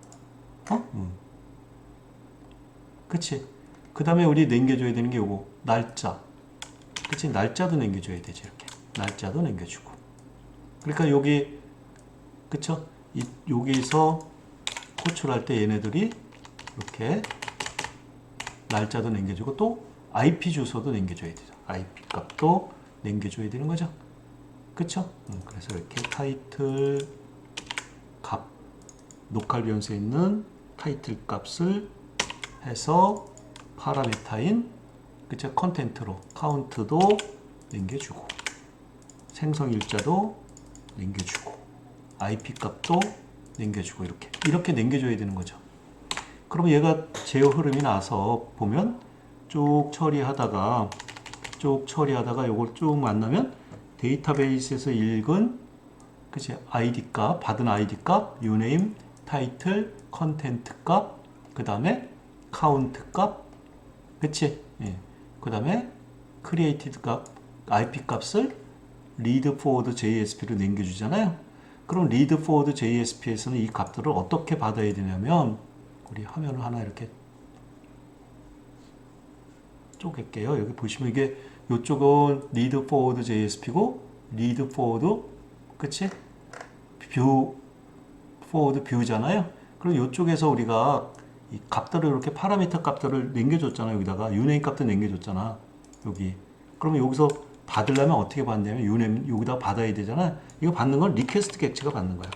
그치? 그 다음에 우리 남겨줘야 되는 게 요거 날짜 그치? 날짜도 남겨줘야 되죠. 이렇게 날짜도 남겨주고 그러니까 여기 그쵸? 여기서 호출할 때 얘네들이 이렇게 날짜도 남겨주고 또 IP 주소도 남겨줘야 되죠. IP 값도 남겨줘야 되는 거죠. 그쵸? 그래서 이렇게 타이틀 값 로컬 변수에 있는 타이틀 값을 해서 파라미터인 그쵸? 컨텐트로 카운트도 남겨주고 생성 일자도 남겨주고 IP 값도 남겨주고 이렇게 남겨줘야 되는 거죠. 그럼 얘가 제어 흐름이 나서 보면 쭉 처리하다가 쭉 처리하다가 요걸 쭉 만나면 데이터베이스에서 읽은 그치 ID 값, 받은 ID 값, 유네임, 타이틀, 컨텐트 값, 그 다음에 카운트 값, 그치? 예. 그 다음에 크리에이티드 값, IP 값을 리드 포워드 JSP로 남겨주잖아요. 그럼 리드 포워드 JSP에서는 이 값들을 어떻게 받아야 되냐면 우리 화면을 하나 이렇게 쪼갤게요. 여기 보시면 이게 이쪽은 리드 포워드 JSP고 리드 포워드 그치? 뷰 포워드 뷰잖아요. 그럼 이쪽에서 우리가 이 값들을 이렇게 파라미터 값들을 남겨줬잖아요. 여기다가 유네임 값도 남겨줬잖아. 여기. 그러면 여기서 받으려면 어떻게 받냐면 유네임 여기다 받아야 되잖아. 이거 받는 건 리퀘스트 객체가 받는 거야.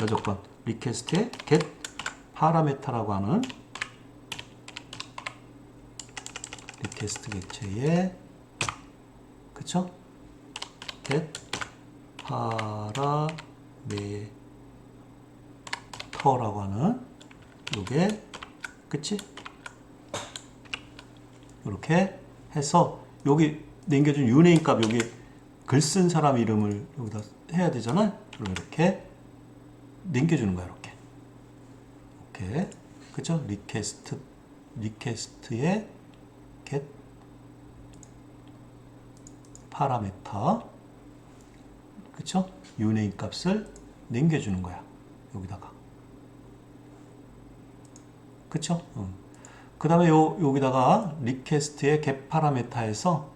여조건 리퀘스트에 get 파라메타라고 하는 리퀘스트 객체에 그쵸? get 파라메터라고 하는 요게 그치? 이렇게 해서 여기 남겨준 유네임 값 여기 글 쓴 사람 이름을 여기다 해야 되잖아. 그럼 이렇게 남겨주는 거야. 이렇게 그쵸? 리퀘스트에 get 파라메터 그쵸? 유네임 값을 남겨주는 거야. 여기다가 그쵸? 그 다음에 여기다가 리퀘스트의 get 파라메터에서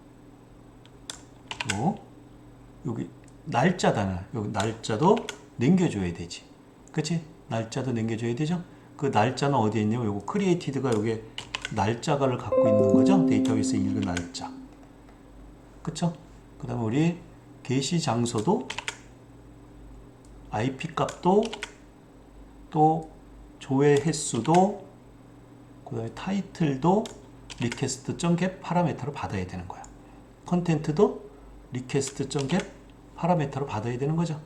여기 날짜잖아. 여기 날짜도 남겨줘야 되지. 그치? 날짜도 남겨줘야 되죠? 그 날짜는 어디에 있냐면 요거 크리에이티드가 요게 날짜를 갖고 있는 거죠. 데이터베이스 읽은 날짜. 그쵸? 그 다음에 우리 게시 장소도 IP 값도 또 조회 횟수도 그 다음에 타이틀도 request.get 파라메터로 받아야 되는 거야. 컨텐트도 request.get 파라메터로 받아야 되는 거죠.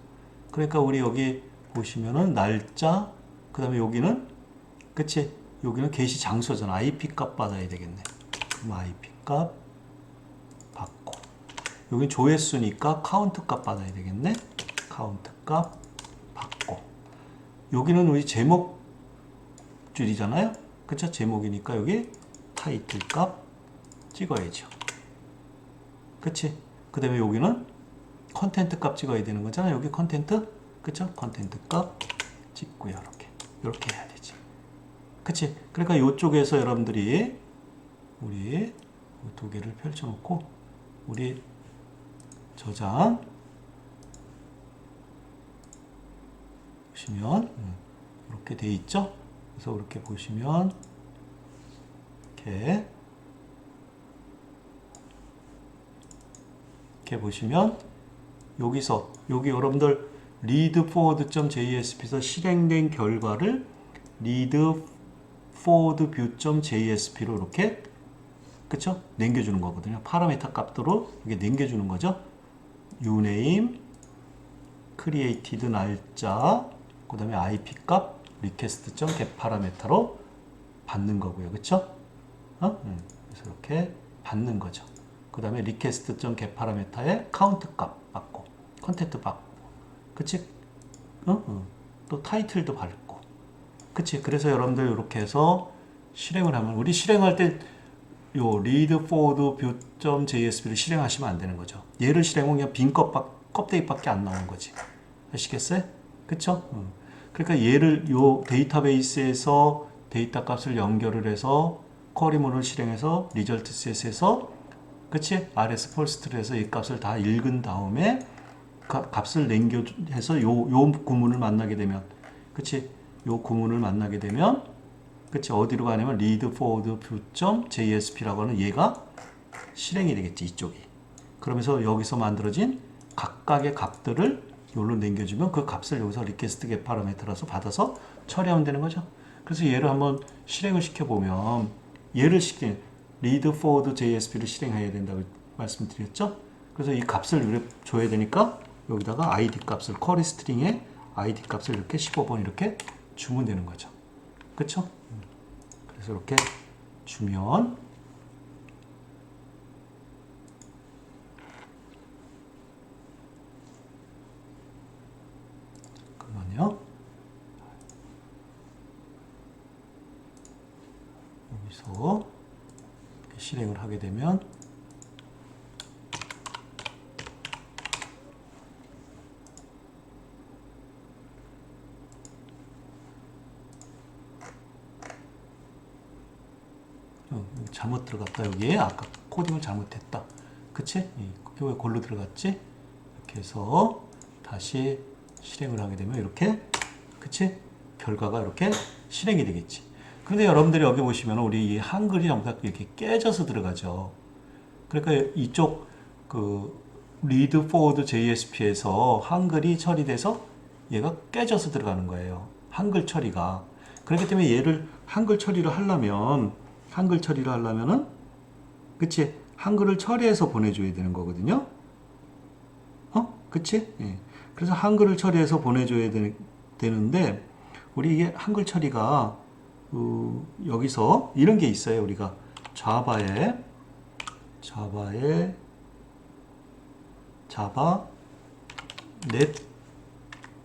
그러니까 우리 여기 보시면은 날짜 그 다음에 여기는 그치? 여기는 게시 장소잖아. IP 값 받아야 되겠네. 그럼 IP 값 받고 여기 조회수니까 카운트 값 받아야 되겠네. 카운트 값 받고 여기는 우리 제목 줄이잖아요. 그쵸? 제목이니까 여기 타이틀 값 찍어야죠. 그치? 그 다음에 여기는 컨텐트 값 찍어야 되는 거잖아. 여기 컨텐트 그쵸? 컨텐트 값 찍고요. 이렇게 해야 되지. 그치? 그러니까 이쪽에서 여러분들이 우리 두 개를 펼쳐놓고 우리 저장 보시면 이렇게 돼 있죠? 그래서 이렇게 보시면 이렇게 보시면 여기 여러분들 readforward.jsp에서 실행된 결과를 readforwardview.jsp로 이렇게 그쵸? 남겨주는 거거든요. 파라미터 값도로 이게 남겨주는 거죠. uname, created 날짜, 그 다음에 IP 값, request.get 파라미터로 받는 거고요. 그쵸? 그래서 이렇게 받는 거죠. 그 다음에 request.get 파라미터에 count 값 받고, 컨텐트 받고, 그치? 또 타이틀도 받고, 그치? 그래서 여러분들 이렇게 해서 실행을 하면, 우리 실행할 때 요 readforwardview.jsp를 실행하시면 안 되는 거죠. 얘를 실행하면 그냥 빈 껍데기밖에 안 나오는 거지. 아시겠어요? 그쵸? 그러니까 얘를 요 데이터베이스에서 데이터 값을 연결을 해서 쿼리문을 실행해서 리절트 셋에서 그치? RS 폴스트에서 이 값을 다 읽은 다음에 값을 남겨해서 요 구문을 만나게 되면 그치? 요 구문을 만나게 되면 그치? 어디로 가냐면 readforwardview.jsp라고 하는 얘가 실행이 되겠지. 이쪽이. 그러면서 여기서 만들어진 각각의 값들을 여기로 남겨주면 그 값을 여기서 request get parameter라서 받아서 처리하면 되는 거죠. 그래서 얘를 한번 실행을 시켜보면 얘를 readforward.jsp를 실행해야 된다고 말씀드렸죠. 그래서 이 값을 줘야 되니까 여기다가 id 값을 쿼리 스트링에 id 값을 이렇게 15번 이렇게 주면 되는 거죠. 그쵸? 그래서 이렇게 주면 여기서 실행을 하게 되면 잘못 들어갔다. 여기에 아까 코딩을 잘못했다. 그치? 이게 왜 골로 들어갔지? 이렇게 해서 다시 실행을 하게 되면 이렇게, 그치? 결과가 이렇게 실행이 되겠지. 그런데 여러분들이 여기 보시면 우리 이 한글이 전부 다 이렇게 깨져서 들어가죠. 그러니까 이쪽 그 read forward JSP에서 한글이 처리돼서 얘가 깨져서 들어가는 거예요. 한글 처리가. 그렇기 때문에 얘를 한글 처리를 하려면은, 그치? 한글을 처리해서 보내줘야 되는 거거든요. 그치? 예. 그래서 한글을 처리해서 보내줘야 되는데, 우리 이게 한글 처리가, 여기서 이런 게 있어요. 우리가 자바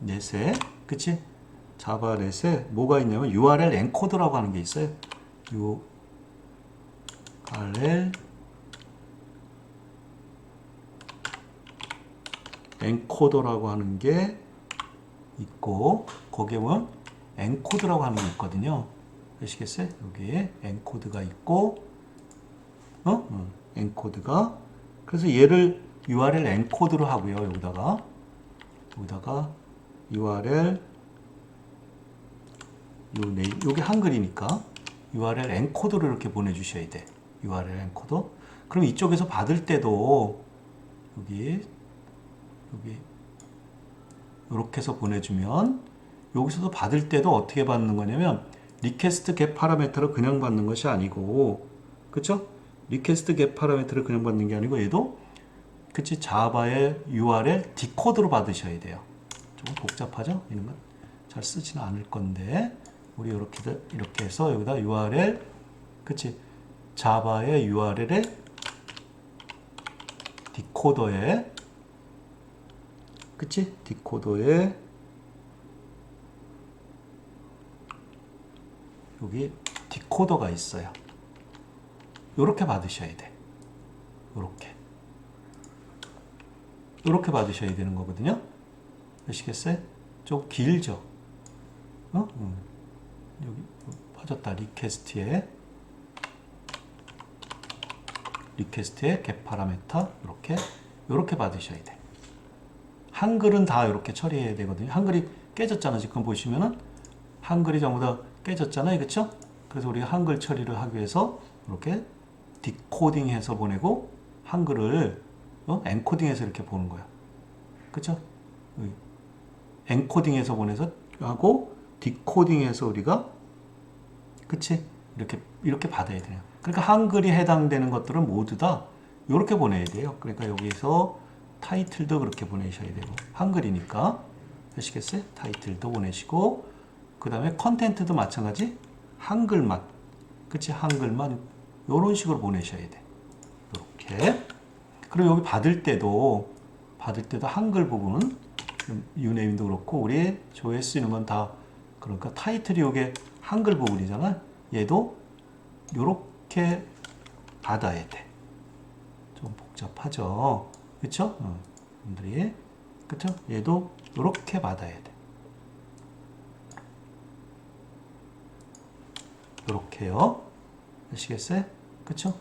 넷에, 그치? 자바 넷에 뭐가 있냐면 URL 엔코더라고 하는 게 있어요. URL 엔코더라고 하는 게 있고, 거기에 보면 엔코드라고 하는 게 있거든요. 아시겠어요? 여기에 엔코드가 있고, 엔코드가. 그래서 얘를 URL 엔코드로 하고요. 여기다가 URL 요게 한글이니까 URL 엔코드를 이렇게 보내주셔야 돼. URL 엔코더. 그럼 이쪽에서 받을 때도 여기 이렇게 해서 보내주면, 여기서도 받을 때도 어떻게 받는 거냐면 리퀘스트 겟 파라미터를 그냥 받는 것이 아니고, 그쵸? 리퀘스트 겟 파라미터를 그냥 받는 게 아니고 얘도, 그치? 자바의 URL 디코드로 받으셔야 돼요. 조금 복잡하죠? 이런 건 잘 쓰지는 않을 건데, 우리 이렇게 해서 여기다 URL, 그치? 자바의 URL에 디코더에, 그치? 디코더에 여기 디코더가 있어요. 요렇게 받으셔야 돼. 요렇게 받으셔야 되는 거거든요. 아시겠어요? 좀 길죠? 여기 빠졌다. 리퀘스트에 겟 파라미터 요렇게 받으셔야 돼. 한글은 다 이렇게 처리해야 되거든요. 한글이 깨졌잖아. 지금 보시면은 한글이 전부 다 깨졌잖아요. 그쵸? 그래서 우리가 한글 처리를 하기 위해서 이렇게 디코딩해서 보내고, 한글을 엔코딩해서 이렇게 보는 거야. 그쵸? 엔코딩해서 보내서 하고, 디코딩해서 우리가, 그치? 이렇게 받아야 돼요. 그러니까 한글이 해당되는 것들은 모두 다 이렇게 보내야 돼요. 그러니까 여기서 타이틀도 그렇게 보내셔야 되고, 한글이니까. 아시겠어요? 타이틀도 보내시고, 그 다음에 컨텐츠도 마찬가지. 한글만. 그치? 한글만. 요런 식으로 보내셔야 돼. 이렇게. 그리고 여기 받을 때도 한글 부분은 유네임도 그렇고, 우리 조회수 있는 건 다, 그러니까 타이틀이 요게 한글 부분이잖아. 얘도 요렇게 받아야 돼. 좀 복잡하죠? 그쵸? 분들이. 그쵸? 얘도 요렇게 받아야 돼. 요렇게요. 아시겠어요? 그쵸?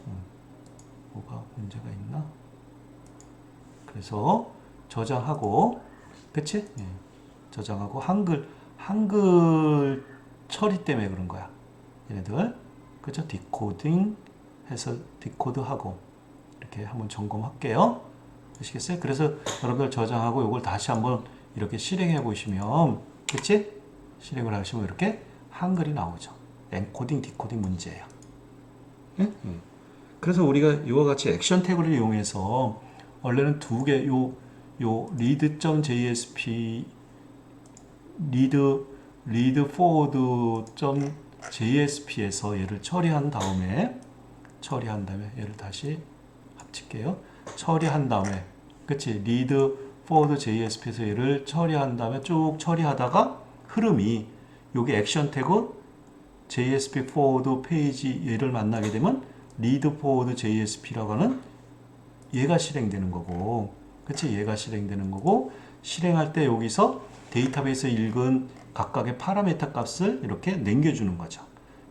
뭐가 문제가 있나? 그래서 저장하고, 그치? 저장하고 한글 처리 때문에 그런 거야. 얘네들. 그쵸? 디코딩 해서 디코드하고, 이렇게 한번 점검할게요. 아시겠어요? 그래서 여러분들 저장하고 이걸 다시 한번 이렇게 실행해 보시면, 그치? 실행을 하시면 이렇게 한글이 나오죠. 엔코딩, 디코딩 문제예요. 그래서 우리가 이와 같이 액션 태그를 이용해서 원래는 두 개, 요 read.jsp, read forward.jsp에서 얘를 처리한 다음에 얘를 다시 합칠게요. 처리한 다음에, 그치? read forward JSP에서 얘를 처리한 다음에 쭉 처리하다가 흐름이, 요게 액션 태그 JSP forward 페이지 얘를 만나게 되면 read forward JSP라고 하는 얘가 실행되는 거고, 그치? 얘가 실행되는 거고, 실행할 때 여기서 데이터베이스 읽은 각각의 파라미터 값을 이렇게 남겨주는 거죠.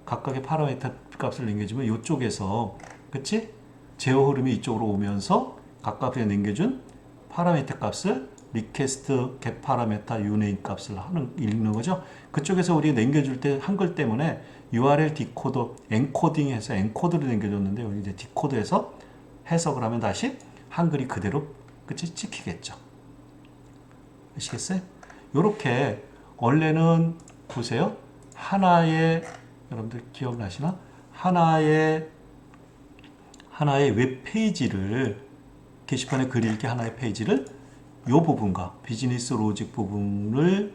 각각의 파라미터 값을 남겨주면 이쪽에서, 그치? 제어 흐름이 이쪽으로 오면서 각각에 남겨준 파라미터 값을 리퀘스트 get 파라미터 uname 값을 읽는 거죠. 그쪽에서 우리가 남겨줄 때 한글 때문에 URL 디코더 엔코딩해서 엔코드를 남겨줬는데 여기 이제 디코드해서 해석을 하면 다시 한글이 그대로 그치 찍히겠죠. 아시겠어요? 요렇게 원래는 보세요. 하나의 여러분들 기억나시나? 하나의 웹페이지를 게시판에 글 읽기 하나의 페이지를 요 부분과 비즈니스 로직 부분을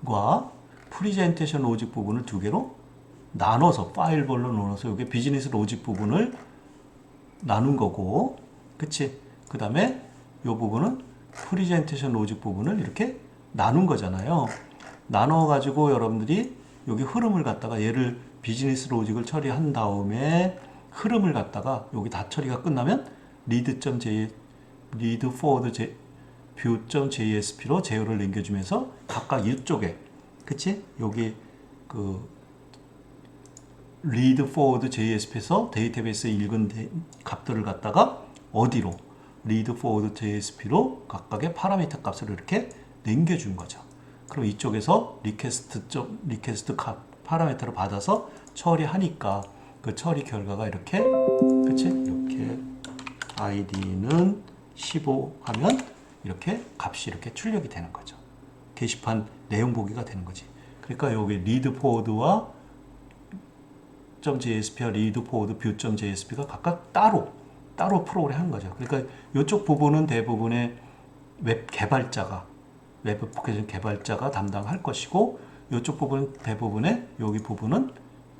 과 프리젠테이션 로직 부분을 두 개로 나눠서 파일별로 나눠서 이게 비즈니스 로직 부분을 나눈 거고, 그치? 그 다음에 이 부분은 프리젠테이션 로직 부분을 이렇게 나눈 거잖아요. 나눠가지고 여러분들이 여기 흐름을 갖다가 얘를 비즈니스 로직을 처리한 다음에 흐름을 갖다가 여기 다 처리가 끝나면 read forward view.jsp로 제어를 남겨주면서 각각 이쪽에, 그치? 여기 그 read forward JSP에서 데이터베이스에 읽은 값들을 갖다가 어디로? read forward JSP로 각각의 파라미터 값을 이렇게 남겨준 거죠. 그럼 이쪽에서 리퀘스트 값 파라미터를 받아서 처리하니까 그 처리 결과가 이렇게, 그치? 이렇게 id는 15 하면 이렇게 값이 이렇게 출력이 되는 거죠. 게시판 내용 보기가 되는 거지. 그러니까 여기 read forward와 .jsp와 read forward view.jsp가 각각 따로 프로그램 한 거죠. 그러니까 이쪽 부분은 대부분의 웹 애플리케이션 개발자가 담당할 것이고, 이쪽 부분은 대부분의 여기 부분은,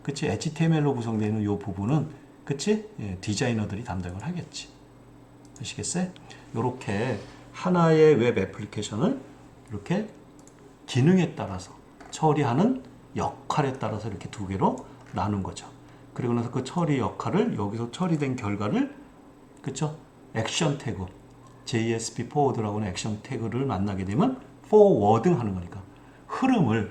그치? HTML로 구성되어 있는 이 부분은, 그치? 예, 디자이너들이 담당을 하겠지. 아시겠어요? 이렇게 하나의 웹 애플리케이션을 이렇게 기능에 따라서 처리하는 역할에 따라서 이렇게 두 개로 나눈 거죠. 그리고 나서 그 처리 역할을 여기서 처리된 결과를, 그쵸? 액션 태그, JSP forward라고 하는 액션 태그를 만나게 되면 forwarding 하는 거니까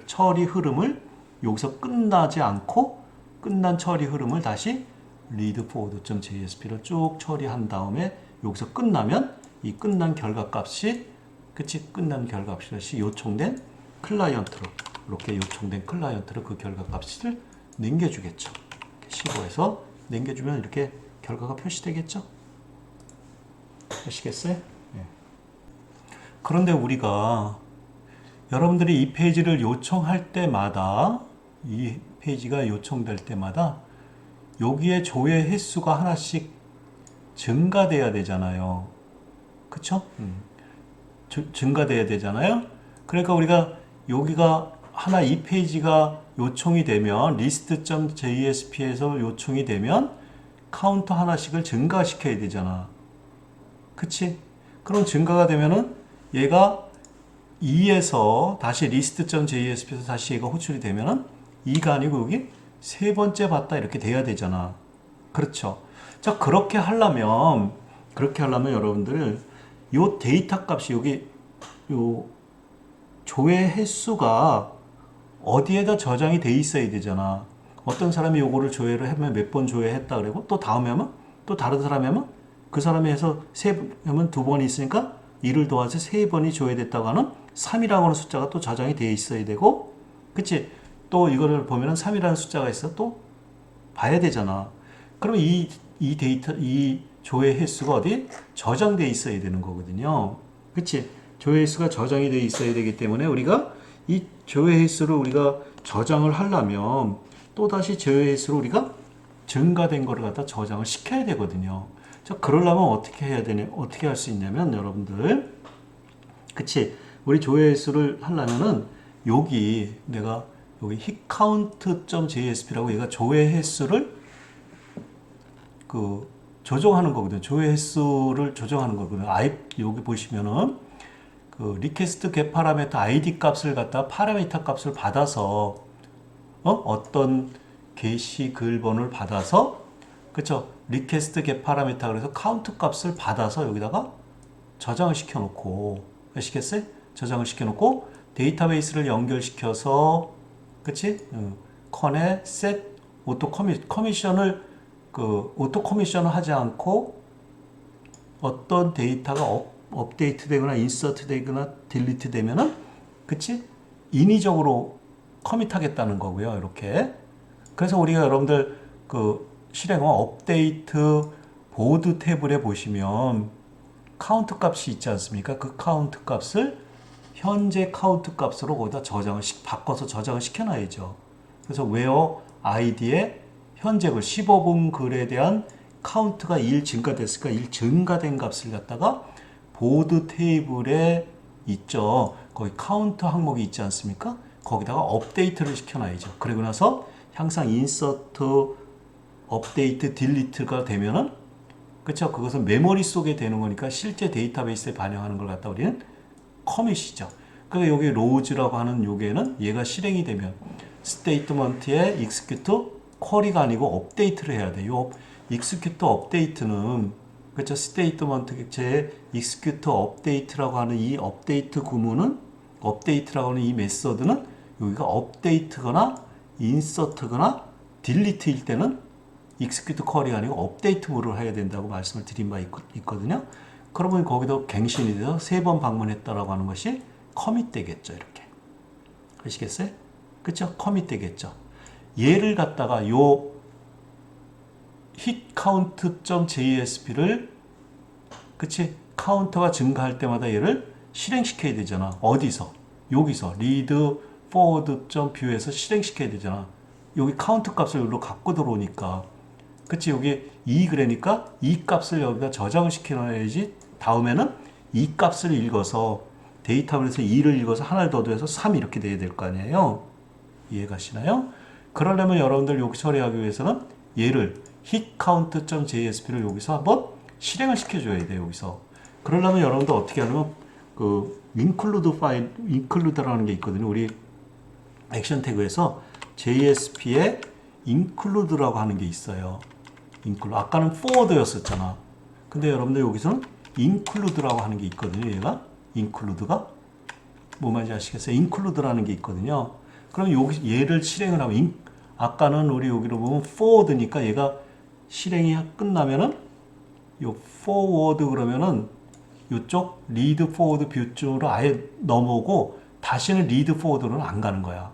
처리 흐름을 여기서 끝나지 않고 끝난 처리 흐름을 다시 read forward.jsp로 쭉 처리한 다음에 여기서 끝나면 이 끝난 결과 값이, 그치? 끝난 결과 값이 요청된 클라이언트로, 이렇게 요청된 클라이언트로 그 결과 값을 남겨주겠죠. 15에서 남겨주면 이렇게 결과가 표시되겠죠. 아시겠어요? 네. 그런데 우리가 여러분들이 이 페이지를 요청할 때마다, 이 페이지가 요청될 때마다 여기에 조회 횟수가 하나씩 증가돼야 되잖아요. 그쵸? 증가돼야 되잖아요. 그러니까 우리가 여기가 하나 이 페이지가 요청이 되면 list.jsp에서 요청이 되면 카운터 하나씩을 증가시켜야 되잖아. 그치? 그럼 증가가 되면은 얘가 2에서 다시 list.jsp에서 다시 얘가 호출이 되면은 2가 아니고 여기 세 번째 봤다 이렇게 돼야 되잖아. 그렇죠? 자, 그렇게 하려면 여러분들 요 데이터 값이 여기 요 조회 횟수가 어디에다 저장이 돼 있어야 되잖아. 어떤 사람이 요거를 조회를 하면 몇 번 조회했다 그러고 또 다음에 하면 또 다른 사람이 하면 그 사람이 해서 하면 두 번이 있으니까 2를 더해서 세 번이 조회됐다고 하는 3이라고 하는 숫자가 또 저장이 돼 있어야 되고, 그치? 또 이거를 보면은 3이라는 숫자가 있어 또 봐야 되잖아. 그럼 이 조회 횟수가 어디 저장돼 있어야 되는 거거든요. 그치? 조회 횟수가 저장이 돼 있어야 되기 때문에 우리가 이 조회 횟수를 우리가 저장을 하려면 또 다시 조회 횟수를 우리가 증가된 거를 갖다 저장을 시켜야 되거든요. 자, 그러려면 어떻게 해야 되냐? 어떻게 할 수 있냐면 여러분들, 그치? 우리 조회 횟수를 하려면은 여기 내가 여기 hitCount.jsp라고 얘가 조회 횟수를 조정하는 거거든요. 조회 횟수를 조정하는 거거든요. 여기 보시면은 그 리퀘스트 get 파라미터 id 값을 갖다 파라미터 값을 받아서 어떤 게시 글번호를 받아서 그쵸 리퀘스트 get 파라미터 그래서 카운트 값을 받아서 여기다가 저장을 시켜 놓고 아시겠어요? 저장을 시켜 놓고 데이터베이스를 연결시켜서 그치? 컨에 set 오토 커미션을 오토 커미션을 하지 않고 어떤 데이터가 업데이트 되거나 인서트 되거나 딜리트 되면은 그치? 인위적으로 커밋하겠다는 거고요. 이렇게. 그래서 우리가 여러분들 그 실행어 업데이트 보드 탭에 보시면 카운트 값이 있지 않습니까? 그 카운트 값을 현재 카운트 값으로 거기다 바꿔서 저장을 시켜놔야죠. 그래서 where id에 현재 글 15분 글에 대한 카운트가 1 증가됐으니까 1 증가된 값을 갖다가 보드 테이블에 있죠. 거기 카운트 항목이 있지 않습니까? 거기다가 업데이트를 시켜놔야죠. 그리고 나서 항상 인서트, 업데이트, 딜리트가 되면은 그렇죠. 그것은 메모리 속에 되는 거니까 실제 데이터베이스에 반영하는 걸 갖다 우리는 커밋이죠. 그러니까 여기 로즈라고 하는 요게는 얘가 실행이 되면 스테이트먼트에 execute 쿼리가 아니고 업데이트를 해야 돼요. 요 execute 업데이트는 그렇죠. 스테이트먼트 제 execute 업데이트라고 하는 이 업데이트 구문은 업데이트라고 하는 이 메서드는 여기가 업데이트거나 인서트거나 딜리트일 때는 execute 쿼리가 아니고 업데이트 물을 해야 된다고 말씀을 드린 바 있거든요. 그러면 거기도 갱신이 돼서 3번 방문했다라고 하는 것이 커밋 되겠죠. 이렇게. 아시겠어요? 그쵸? 커밋 되겠죠. 얘를 갖다가 요 hitCount.jsp를 그치? 카운터가 증가할 때마다 얘를 실행시켜야 되잖아. 어디서? 여기서 read forward.view에서 실행시켜야 되잖아. 여기 카운트 값을 여기로 갖고 들어오니까 그치? 여기 2그래니까 이 값을 여기다 저장을 시켜놔야지 다음에는 이 값을 읽어서 데이터베이스에서 2를 읽어서 하나를 더 더해서 3 이렇게 돼야 될 거 아니에요. 이해가시나요? 그러려면 여러분들 여기 처리하기 위해서는 얘를 hitCount.jsp를 여기서 한번 실행을 시켜줘야 돼요. 여기서. 그러려면 여러분들 어떻게 하냐면 그 include 파일, include라는 게 있거든요. 우리 액션 태그에서 JSP에 include라고 하는 게 있어요. include. 아까는 forward였었잖아. 근데 여러분들 여기서는 include라고 하는 게 있거든요. 얘가 include가 뭐 말인지 아시겠어요? include라는 게 있거든요. 그럼 여기 얘를 실행을 하면 아까는 우리 여기로 보면 forward니까 얘가 실행이 끝나면은 요 forward 그러면은 요쪽 read forward view 쪽으로 아예 넘어오고 다시는 read forward로는 안 가는 거야.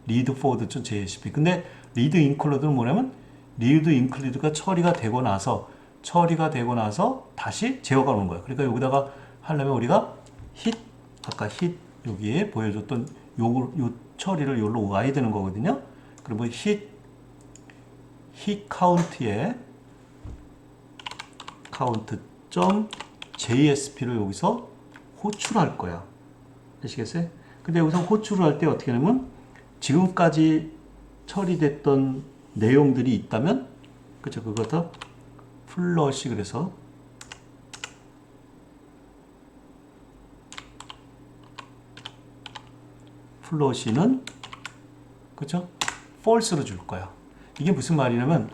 read forward 좀 JSP. 근데 read include는 뭐냐면 read include가 처리가 되고 나서 다시 제어가 오는 거야. 그러니까 여기다가 하려면 우리가 hit 아까 hit 여기에 보여줬던 요 처리를 여기로 와야 되는 거거든요. 그리고 hit count에 count.jsp를 여기서 호출할 거야. 아시겠어요? 근데 여기서 호출을 할 때 어떻게 하냐면 지금까지 처리됐던 내용들이 있다면 그쵸? 그거다 플러시 그래서 플러시는 그쵸? false로 줄 거야. 이게 무슨 말이냐면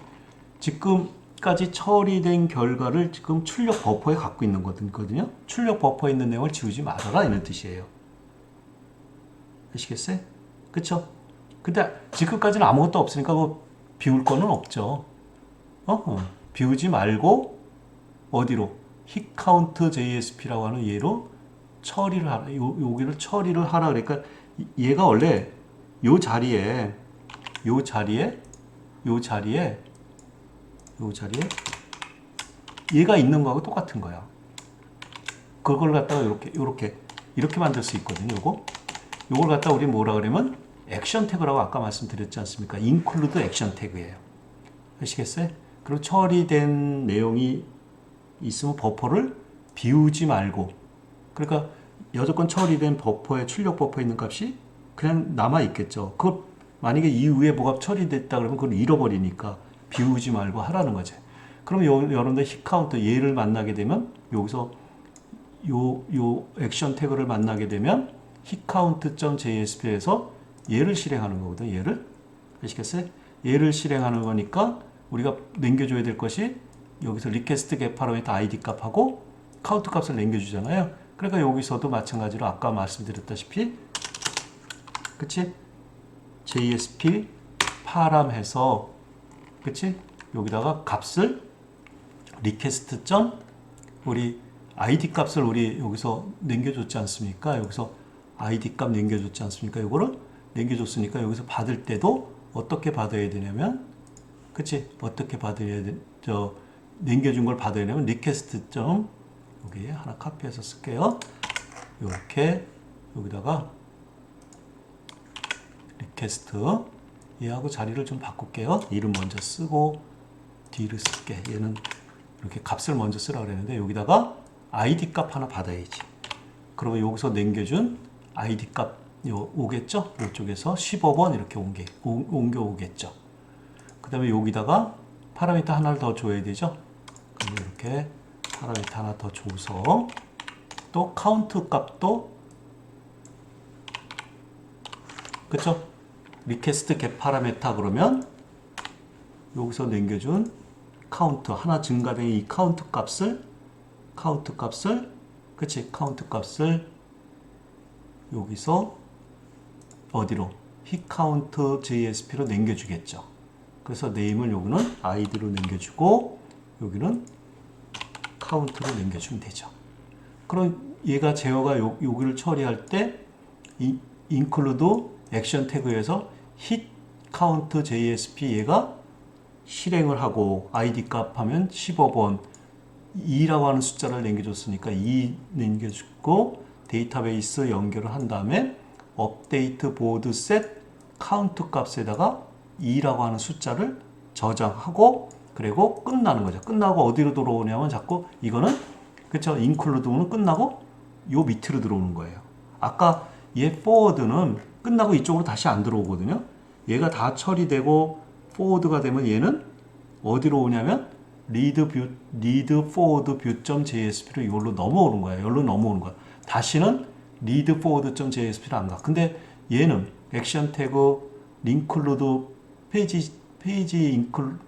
지금까지 처리된 결과를 지금 출력 버퍼에 갖고 있는 거거든요. 출력 버퍼에 있는 내용을 지우지 말아라 이런 뜻이에요. 아시겠어요? 그쵸? 근데 지금까지는 아무것도 없으니까 뭐 비울 거는 없죠. 비우지 말고 어디로? hitCount.jsp라고 하는 얘로 처리를 하라. 여기를 처리를 하라. 그러니까 얘가 원래 요 자리에 얘가 있는 거하고 똑같은 거야. 그걸 갖다가 이렇게 만들 수 있거든요. 요걸 갖다 우리 뭐라 그러면 액션 태그라고 아까 말씀드렸지 않습니까? include 액션 태그예요. 아시겠어요? 그리고 처리된 내용이 있으면 버퍼를 비우지 말고 그러니까 여태껏 처리된 버퍼에 출력 버퍼에 있는 값이 그냥 남아 있겠죠. 그걸 만약에 이후에 뭐가 처리됐다 그러면 그걸 잃어버리니까 비우지 말고 하라는 거죠. 그럼 여러분들 hitCount 얘를 만나게 되면 여기서 요 액션 태그를 만나게 되면 hitCount.jsp에서 얘를 실행하는 거거든. 얘를 아시겠어요? 얘를 실행하는 거니까 우리가 남겨줘야 될 것이 여기서 request get 파라미터 id 값하고 count 값을 남겨주잖아요. 그러니까 여기서도 마찬가지로 아까 말씀드렸다시피 그치? JSP 파람 해서 그치? 여기다가 값을 request 우리 id 값을 우리 여기서 남겨줬지 않습니까? 여기서 id 값 남겨줬지 않습니까? 이거를 남겨줬으니까 여기서 받을 때도 어떻게 받아야 되냐면 그치? 어떻게 받아야 돼? 남겨준 걸 받아야 되냐면 request 여기 하나 카피해서 쓸게요. 이렇게 여기다가 request 얘하고 자리를 좀 바꿀게요. 이름 먼저 쓰고 D를 쓸게. 얘는 이렇게 값을 먼저 쓰라고 그랬는데 여기다가 id 값 하나 받아야지. 그러면 여기서 남겨준 id 값 오겠죠? 이쪽에서 15번 이렇게 옮겨 오겠죠. 그 다음에 여기다가 파라미터 하나를 더 줘야 되죠. 그럼 이렇게 파라미터 하나 더 줘서 또 카운트 값도 그쵸? 리퀘스트 get 파라미터 그러면 여기서 남겨준 카운트 하나 증가된 이 카운트 값을 그치? 카운트 값을 여기서 어디로? hitCount.jsp로 남겨주겠죠. 그래서 name을 여기는 id로 남겨주고 여기는 count로 남겨주면 되죠. 그럼 얘가 제어가 여기를 처리할 때 include 액션 태그에서 hitCount.jsp 얘가 실행을 하고 id 값 하면 15번 2라고 하는 숫자를 남겨줬으니까 2 남겨주고 데이터베이스 연결을 한 다음에 업데이트 보드 셋 카운트 값에다가 2라고 하는 숫자를 저장하고 그리고 끝나는 거죠. 끝나고 어디로 들어오냐면 자꾸 이거는 그쵸? include는 끝나고 요 밑으로 들어오는 거예요. 아까 얘 forward는 끝나고 이쪽으로 다시 안 들어오거든요. 얘가 다 처리되고 forward가 되면 얘는 어디로 오냐면 read forward view.jsp로 이걸로 넘어오는 거예요. 여기로 넘어오는 거야. 다시는 read forward.jsp로 안 가. 근데 얘는 액션 태그 include 페이지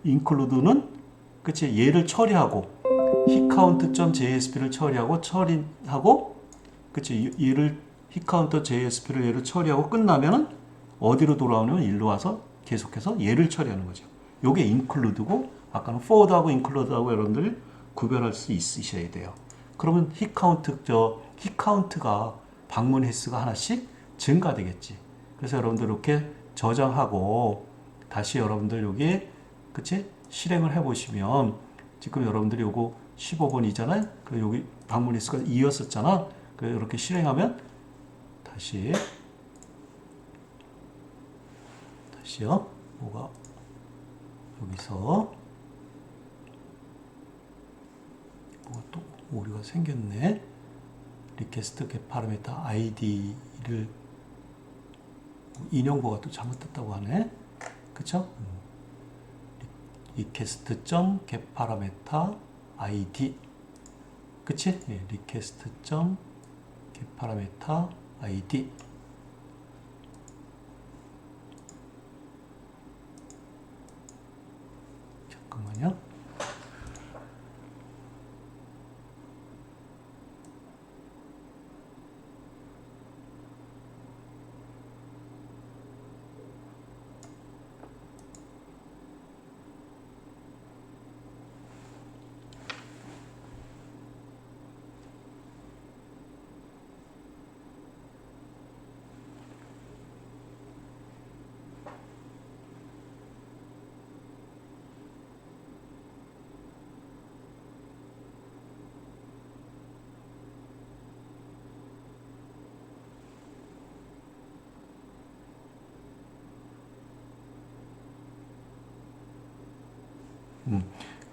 include는 그치? 얘를 처리하고 hitCount.jsp를 처리하고 그치? 얘를 hitCount.jsp를 얘를 처리하고 끝나면은 어디로 돌아오냐면 일로 와서 계속해서 얘를 처리하는 거죠. 요게 include고 아까는 forward하고 include하고 여러분들이 구별할 수 있으셔야 돼요. 그러면 hitCount가 방문 횟수가 하나씩 증가되겠지. 그래서 여러분들 이렇게 저장하고 다시 여러분들 여기 그치? 실행을 해보시면 지금 여러분들이 요거 15번이잖아요. 그리고 여기 방문 횟수가 2였었잖아. 그래서 이렇게 실행하면 다시요. 뭐가 여기서 뭐가 또 오류가 생겼네. 리퀘스트 get 파라미터 id를 인용보가 또 잘못됐다고 하네. 그쵸? request.get 파라미터 id 그치? 예, request.get 파라미터 id 잠깐만요.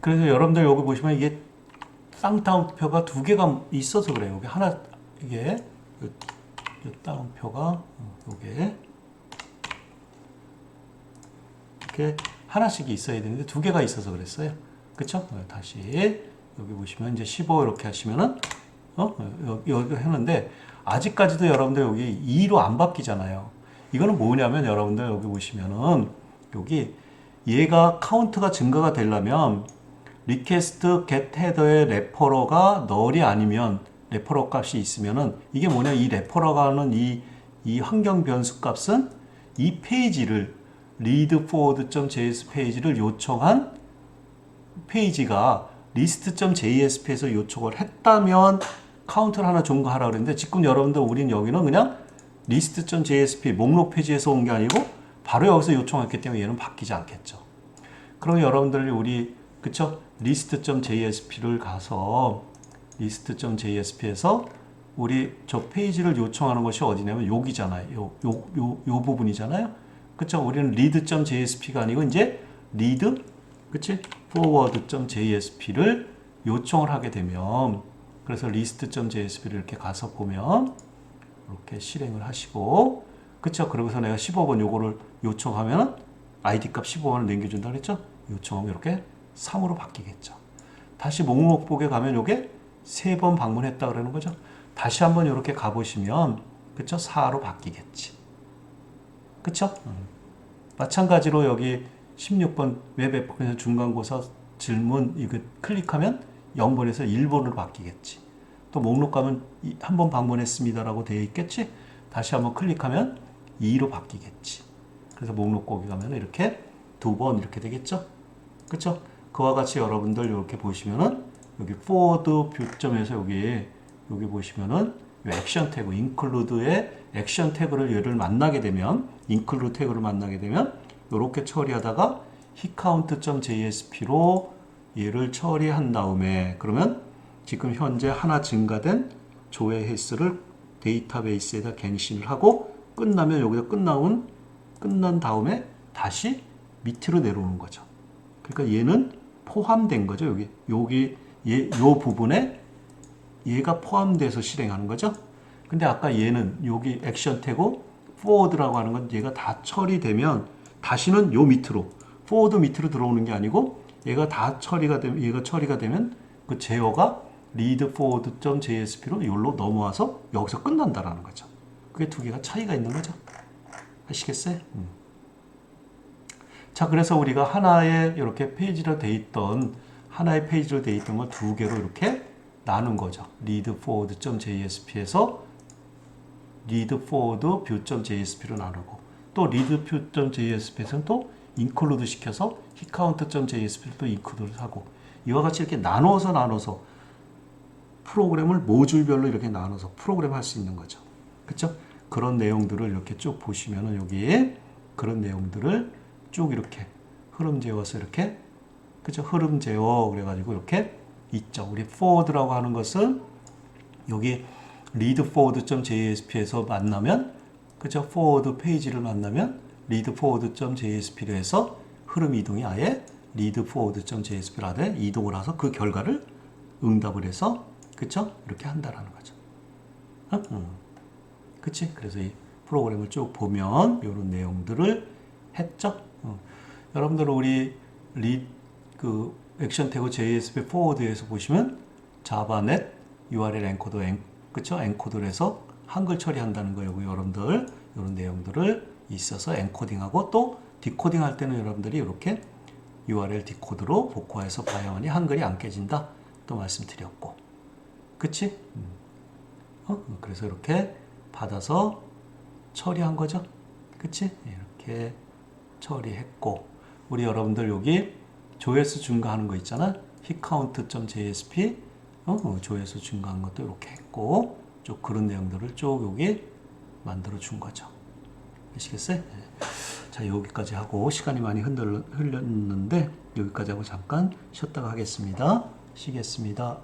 그래서 여러분들 여기 보시면 이게 쌍따옴표가 두 개가 있어서 그래요. 여기 하나 이게 이 따옴표가 요게 이렇게 하나씩 있어야 되는데 두 개가 있어서 그랬어요. 그쵸? 다시 여기 보시면 이제 15 이렇게 하시면은 여기 했는데 아직까지도 여러분들 여기 2로 안 바뀌잖아요. 이거는 뭐냐면 여러분들 여기 보시면은 여기 얘가 카운트가 증가가 되려면 리퀘스트 get 헤더의 레퍼러가 널이 아니면 레퍼러 값이 있으면은 이게 뭐냐, 이 레퍼러가 하는 이 환경 변수 값은 이 페이지를 read forward.js 페이지를 요청한 페이지가 list.jsp에서 요청을 했다면 카운트를 하나 증가하라 그랬는데 지금 여러분들 우린 여기는 그냥 list.jsp 목록 페이지에서 온 게 아니고 바로 여기서 요청했기 때문에 얘는 바뀌지 않겠죠. 그럼 여러분들이 우리 그쵸? list.jsp를 가서 list.jsp에서 우리 저 페이지를 요청하는 것이 어디냐면 여기잖아요. 요 부분이잖아요. 그쵸? 우리는 read.jsp가 아니고 이제 read, 그치? forward.jsp를 요청을 하게 되면 그래서 list.jsp를 이렇게 가서 보면 이렇게 실행을 하시고 그쵸? 그러고서 내가 15번 요거를 요청하면 id 값 15번을 남겨준다 그랬죠? 요청하면 이렇게 3으로 바뀌겠죠. 다시 목록복에 가면 요게 3번 방문했다 그러는 거죠. 다시 한번 이렇게 가보시면 그쵸? 4로 바뀌겠지. 그쵸? 마찬가지로 여기 16번 웹 애플리케이션 중간고사 질문 이거 클릭하면 0번에서 1번으로 바뀌겠지. 또 목록 가면 한 번 방문했습니다라고 되어 있겠지. 다시 한번 클릭하면 2로 바뀌겠지. 그래서 목록 거기 가면 이렇게 2번 이렇게 되겠죠. 그쵸? 그와 같이 여러분들 이렇게 보시면은 여기 forward 뷰점에서 여기 보시면은 이 액션 태그 include의 액션 태그를 얘를 만나게 되면 include 태그를 만나게 되면 이렇게 처리하다가 hitcount.jsp로 얘를 처리한 다음에 그러면 지금 현재 하나 증가된 조회 횟수를 데이터베이스에다 갱신을 하고 끝나면 여기다 끝난 다음에 다시 밑으로 내려오는 거죠. 그러니까 얘는 포함된 거죠. 요 부분에 얘가 포함돼서 실행하는 거죠. 근데 아까 얘는 여기 액션 태그 forward라고 하는 건 얘가 다 처리되면 다시는 요 밑으로 forward 밑으로 들어오는 게 아니고 얘가 처리가 되면 그 제어가 read forward.jsp로 여기로 넘어와서 여기서 끝난다라는 거죠. 그게 두 개가 차이가 있는 거죠. 아시겠어요? 자, 그래서 우리가 하나의 이렇게 페이지로 돼 있던 걸 두 개로 이렇게 나눈 거죠. read forward.jsp에서 read forward view.jsp로 나누고 또 read view.jsp에서는 또 include 시켜서 hitcount.jsp를 또 include 하고 이와 같이 이렇게 나눠서 프로그램을 모듈별로 이렇게 나눠서 프로그램 할 수 있는 거죠. 그렇죠? 그런 내용들을 이렇게 쭉 보시면은 여기에 그런 내용들을 쭉 이렇게 흐름 제어서 이렇게 그죠? 흐름 제어 그래가지고 이렇게 있죠. 우리 forward라고 하는 것은 여기 read forward.jsp에서 만나면 그죠? forward 페이지를 만나면 read forward.jsp로 해서 흐름 이동이 아예 read forward.jsp로 하되 이동을 해서 그 결과를 응답을 해서 그쵸? 이렇게 한다라는 거죠. 그치? 그래서 이 프로그램을 쭉 보면 이런 내용들을 했죠. 여러분들 우리 액션 태그 JSP forward에서 보시면 자바넷 URL 엔코더 그쵸? 엔코더를 해서 한글 처리한다는 거예요. 여러분들 이런 내용들을 있어서 엔코딩하고 또 디코딩 할 때는 여러분들이 이렇게 URL 디코드로 복화해서 봐야만이 한글이 안 깨진다 또 말씀드렸고 그치? 그래서 이렇게 받아서 처리한 거죠. 그치? 이렇게 처리했고 우리 여러분들 여기 조회수 증가하는 거 있잖아. hitcount.jsp 조회수 증가한 것도 이렇게 했고 쭉 그런 내용들을 쭉 여기 만들어 준 거죠. 아시겠어요? 자, 여기까지 하고 시간이 많이 흘렸는데 여기까지 하고 잠깐 쉬었다가 하겠습니다. 쉬겠습니다.